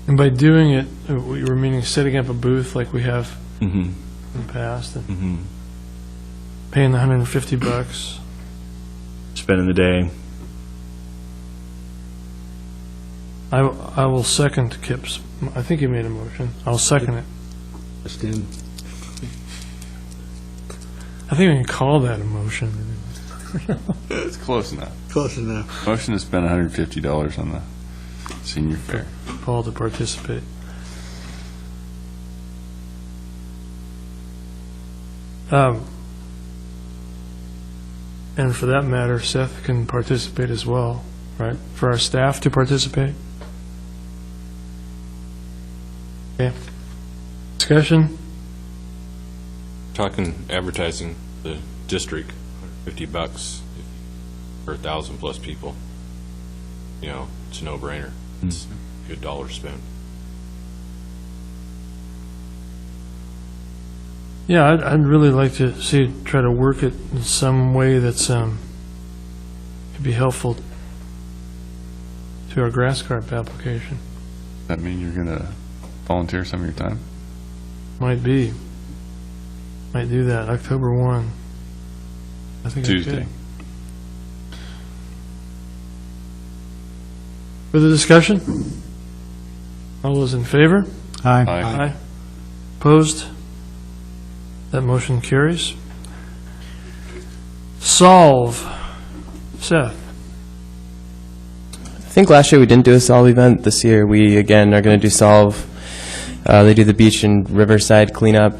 And by doing it, we were meaning setting up a booth like we have Mm-hmm. in the past, and Mm-hmm. paying the $150. Spending the day. I will second Kip's, I think he made a motion. I'll second it. Just in. I think we can call that a motion. It's close enough. Close enough. Motion to spend $150 on the senior fair. Paul to participate. And for that matter, Seth can participate as well, right? For our staff to participate? Okay. Discussion? Talking advertising the district, $50 for 1,000+ people. You know, it's a no-brainer. It's a good dollar spent. Yeah, I'd really like to see, try to work it in some way that's, could be helpful to our grass carp application. Does that mean you're going to volunteer some of your time? Might be. Might do that, October 1. I think I Tuesday. could. Further discussion? All those in favor? Aye. Aye. Opposed? That motion carries. Solve. Seth? I think last year we didn't do a Solve event. This year we, again, are going to do Solve. They do the beach and riverside cleanup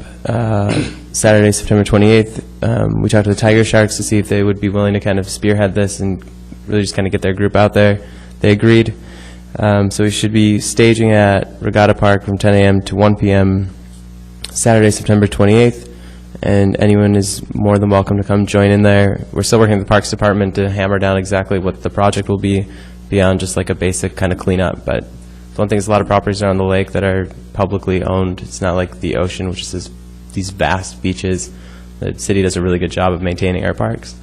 Saturday, September 28th. We talked to the Tiger Sharks to see if they would be willing to kind of spearhead this and really just kind of get their group out there. They agreed. So we should be staging at Regatta Park from 10 a.m. to 1 p.m. Saturday, September 28th. And anyone is more than welcome to come join in there. We're still working with the Parks Department to hammer down exactly what the project will be beyond just like a basic kind of cleanup. But one thing is a lot of properties around the lake that are publicly owned. It's not like the ocean, which is these vast beaches. The city does a really good job of maintaining our parks,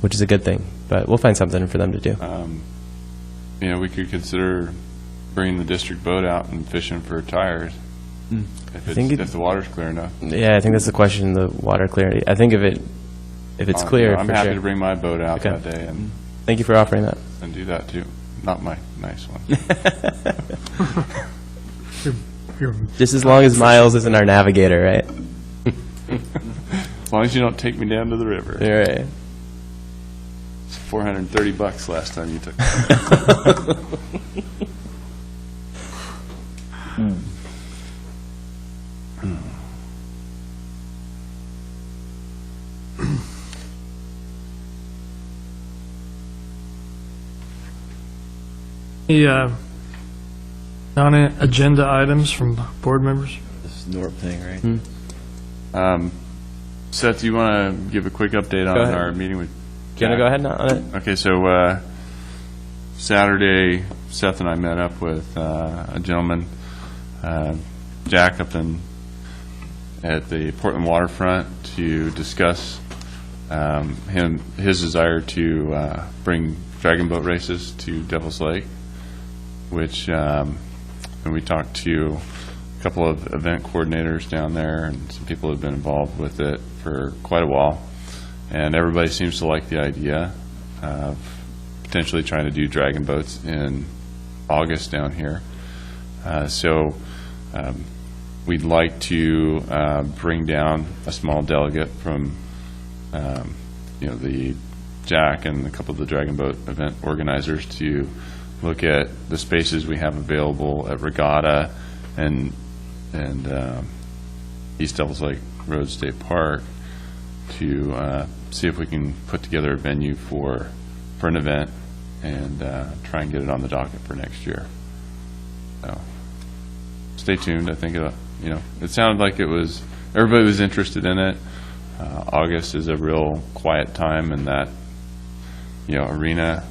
which is a good thing. But we'll find something for them to do. You know, we could consider bringing the district boat out and fishing for tires. If the water's clear enough. Yeah, I think that's the question, the water clarity. I think if it's clear, I'm for happy sure. to bring my boat out Okay. that day and Thank you for offering that. do that too. Not my nice one. Just as long as Miles isn't our navigator, right? As long as you don't take me down to the river. You're right. It's $430 last time you took me. Any non-agenda items from board members? This NORP thing, right? Seth, do you want to give a quick update on ahead. our meeting with Do you want to go ahead now on it? Okay, so Saturday, Seth and I met up with a gentleman, Jack, up at the Portland waterfront to discuss his desire to bring dragon boat races to Devil's Lake, which, and we talked to a couple of event coordinators down there and some people who have been involved with it for quite a while. And everybody seems to like the idea of potentially trying to do dragon boats in August down here. So we'd like to bring down a small delegate from, the Jack and a couple of the dragon boat event organizers to look at the spaces we have available at Regatta and East Devils Lake Road State Park to see if we can put together a venue for an event and try and get it on the docket for next year. So stay tuned. I think it sounded like everybody was interested in it. August is a real quiet time in that arena.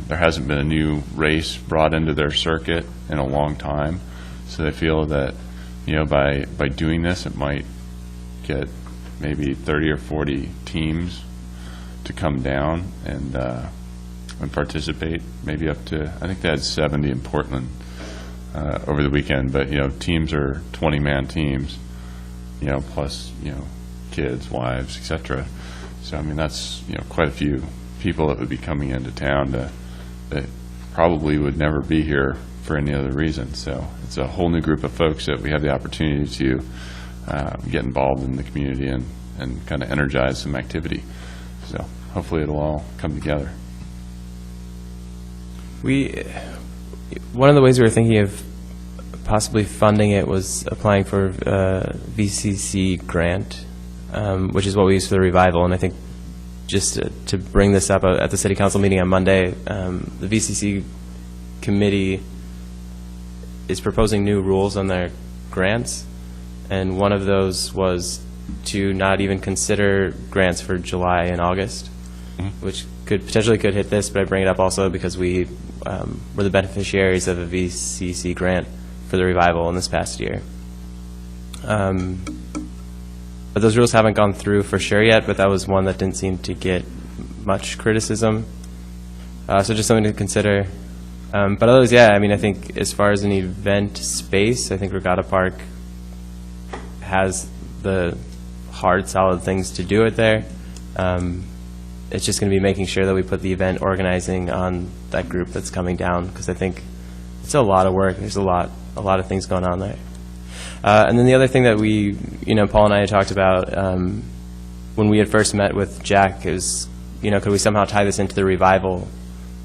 There hasn't been a new race brought into their circuit in a long time, So they feel that, by doing this, it might get maybe 30 or 40 teams to come down and participate, maybe up to, I think they had 70 in Portland over the weekend, but, teams are 20-man teams, plus, kids, wives, et cetera. So, I mean, that's, quite a few people that would be coming into town that probably would never be here for any other reason. So it's a whole new group of folks that we have the opportunity to get involved in the community and kind of energize some activity. So hopefully it'll all come together. One of the ways we were thinking of possibly funding it was applying for a VCC grant, which is what we use for the revival. And I think just to bring this up at the City Council meeting on Monday, the VCC committee is proposing new rules on their grants, and one of those was to not even consider grants for July and August, which potentially could hit this, but I bring it up also because we were the beneficiaries of a VCC grant for the revival in this past year. But those rules haven't gone through for sure yet, but that was one that didn't seem to get much criticism. So just something to consider. But others, yeah, I mean, I think as far as an event space, I think Regatta Park has the hard, solid things to do it there. It's just going to be making sure that we put the event organizing on that group that's coming down, because I think it's a lot of work. There's a lot of things going on there. And then the other thing that we, Paul and I had talked about when we had first met with Jack is, could we somehow tie this into the revival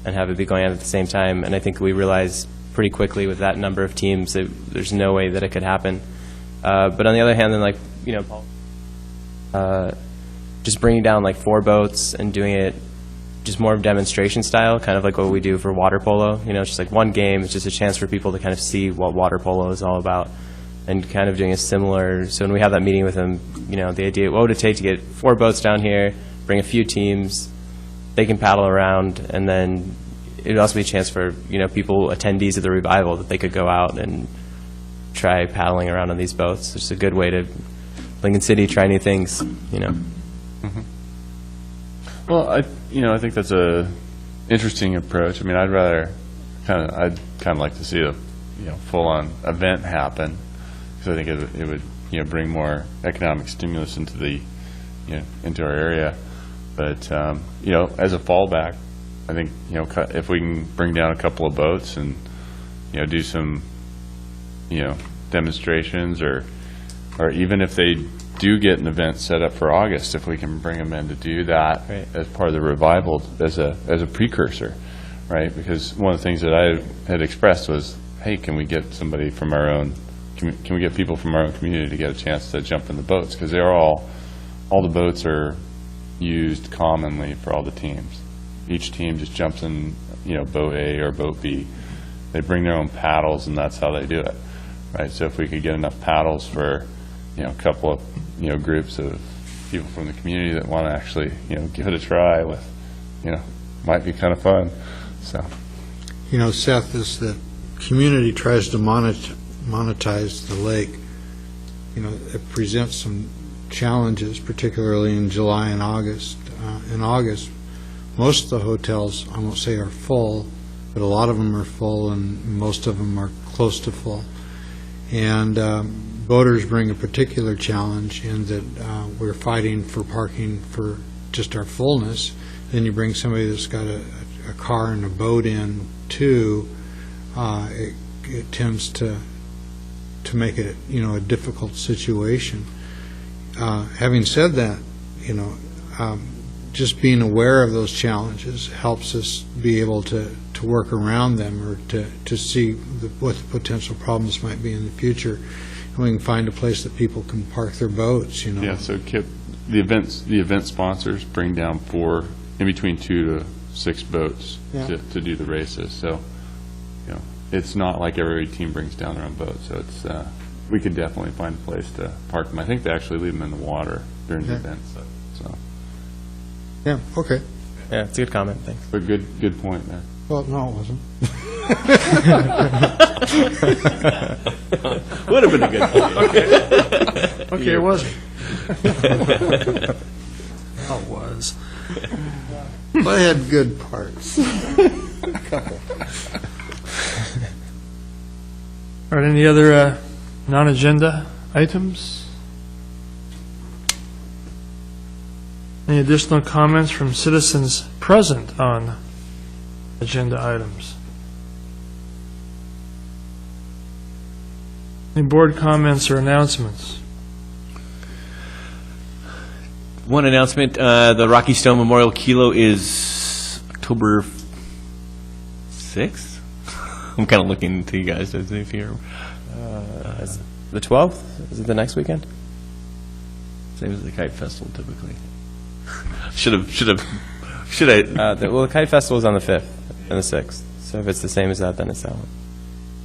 and have it be going on at the same time? And I think we realized pretty quickly with that number of teams that there's no way that it could happen. But on the other hand, then Paul, just bringing down 4 boats and doing it just more demonstration style, kind of like what we do for water polo. It's just one game. It's just a chance for people to kind of see what water polo is all about, and kind of doing a similar. So when we have that meeting with him, the idea, what would it take to get 4 boats down here, bring a few teams, they can paddle around, and then it would also be a chance for people, attendees of the revival, that they could go out and try paddling around on these boats. It's a good way to Lincoln City try new things. Mm-hmm. Well, I think that's a interesting approach. I mean, I'd kind of like to see a full-on event happen, because I think it would bring more economic stimulus into the into our area. But as a fallback, I think if we can bring down a couple of boats and do some demonstrations, or even if they do get an event set up for August, if we can bring them in to do that as part of the revival as a precursor, right? Because one of the things that I had expressed was, hey, can we get somebody from our own, can we get people from our own community to get a chance to jump in the boats? Because they're all the boats are used commonly for all the teams. Each team just jumps in, boat A or boat B. They bring their own paddles, and that's how they do it, right? So if we could get enough paddles for a couple of groups of people from the community that want to actually give it a try with might be kind of fun. So Seth, as the community tries to monetize the lake, it presents some challenges, particularly in July and August. In August, most of the hotels, I won't say are full, but a lot of them are full, and most of them are close to full. And boaters bring a particular challenge in that we're fighting for parking for just our fullness. Then you bring somebody that's got a car and a boat in too, it tends to make it a difficult situation. Having said that, just being aware of those challenges helps us be able to work around them, or to see what the potential problems might be in the future. And we can find a place that people can park their boats, Yeah, so Kip, the event sponsors bring down in between 2 to 6 boats to do the races. So, it's not like every team brings down their own boat. So it's we could definitely find a place to park them. I think they actually leave them in the water during the events. So. Yeah, okay. Yeah, it's a good comment. Thanks. But good point there. Well, no, it wasn't. Would have been a good point. Okay, it wasn't. Oh, it was. But I had good parts. All right, any other non-agenda items? Any additional comments from citizens present on agenda items? Any board comments or announcements? One announcement, the Rocky Stone Memorial Kilo is October 6th? I'm kind of looking to you guys to see if you're... Is it the 12th? Is it the next weekend? Same as the Kite Festival typically. Should I... Well, the Kite Festival is on the 5th and the 6th, so if it's the same as that, then it's that one.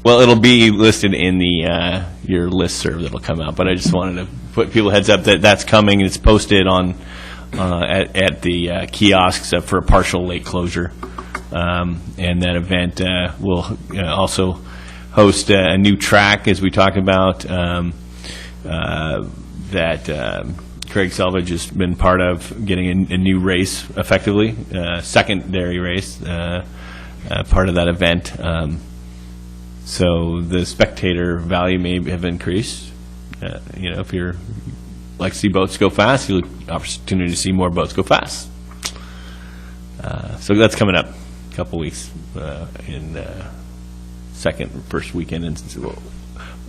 Well, it'll be listed in the your listserv that'll come out, but I just wanted to put people heads up that that's coming. It's posted on at the kiosks for a partial lake closure, and that event will also host a new track, as we talked about, that Craig Selvage has been part of getting a new race, effectively, secondary race, part of that event. So the spectator value may have increased. If you're like to see boats go fast, you'll have opportunity to see more boats go fast. So that's coming up a couple weeks in first weekend. And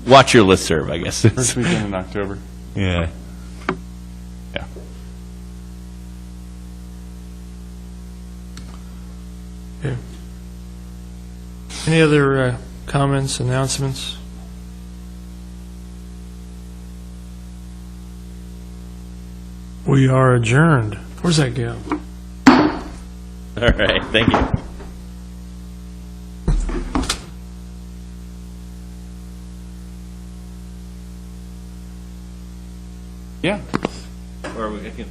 watch your listserv, I guess. First weekend in October. Yeah. Yeah. Okay. Any other comments, announcements? We are adjourned. Where's that go? All right. Thank you. Yeah. Or I can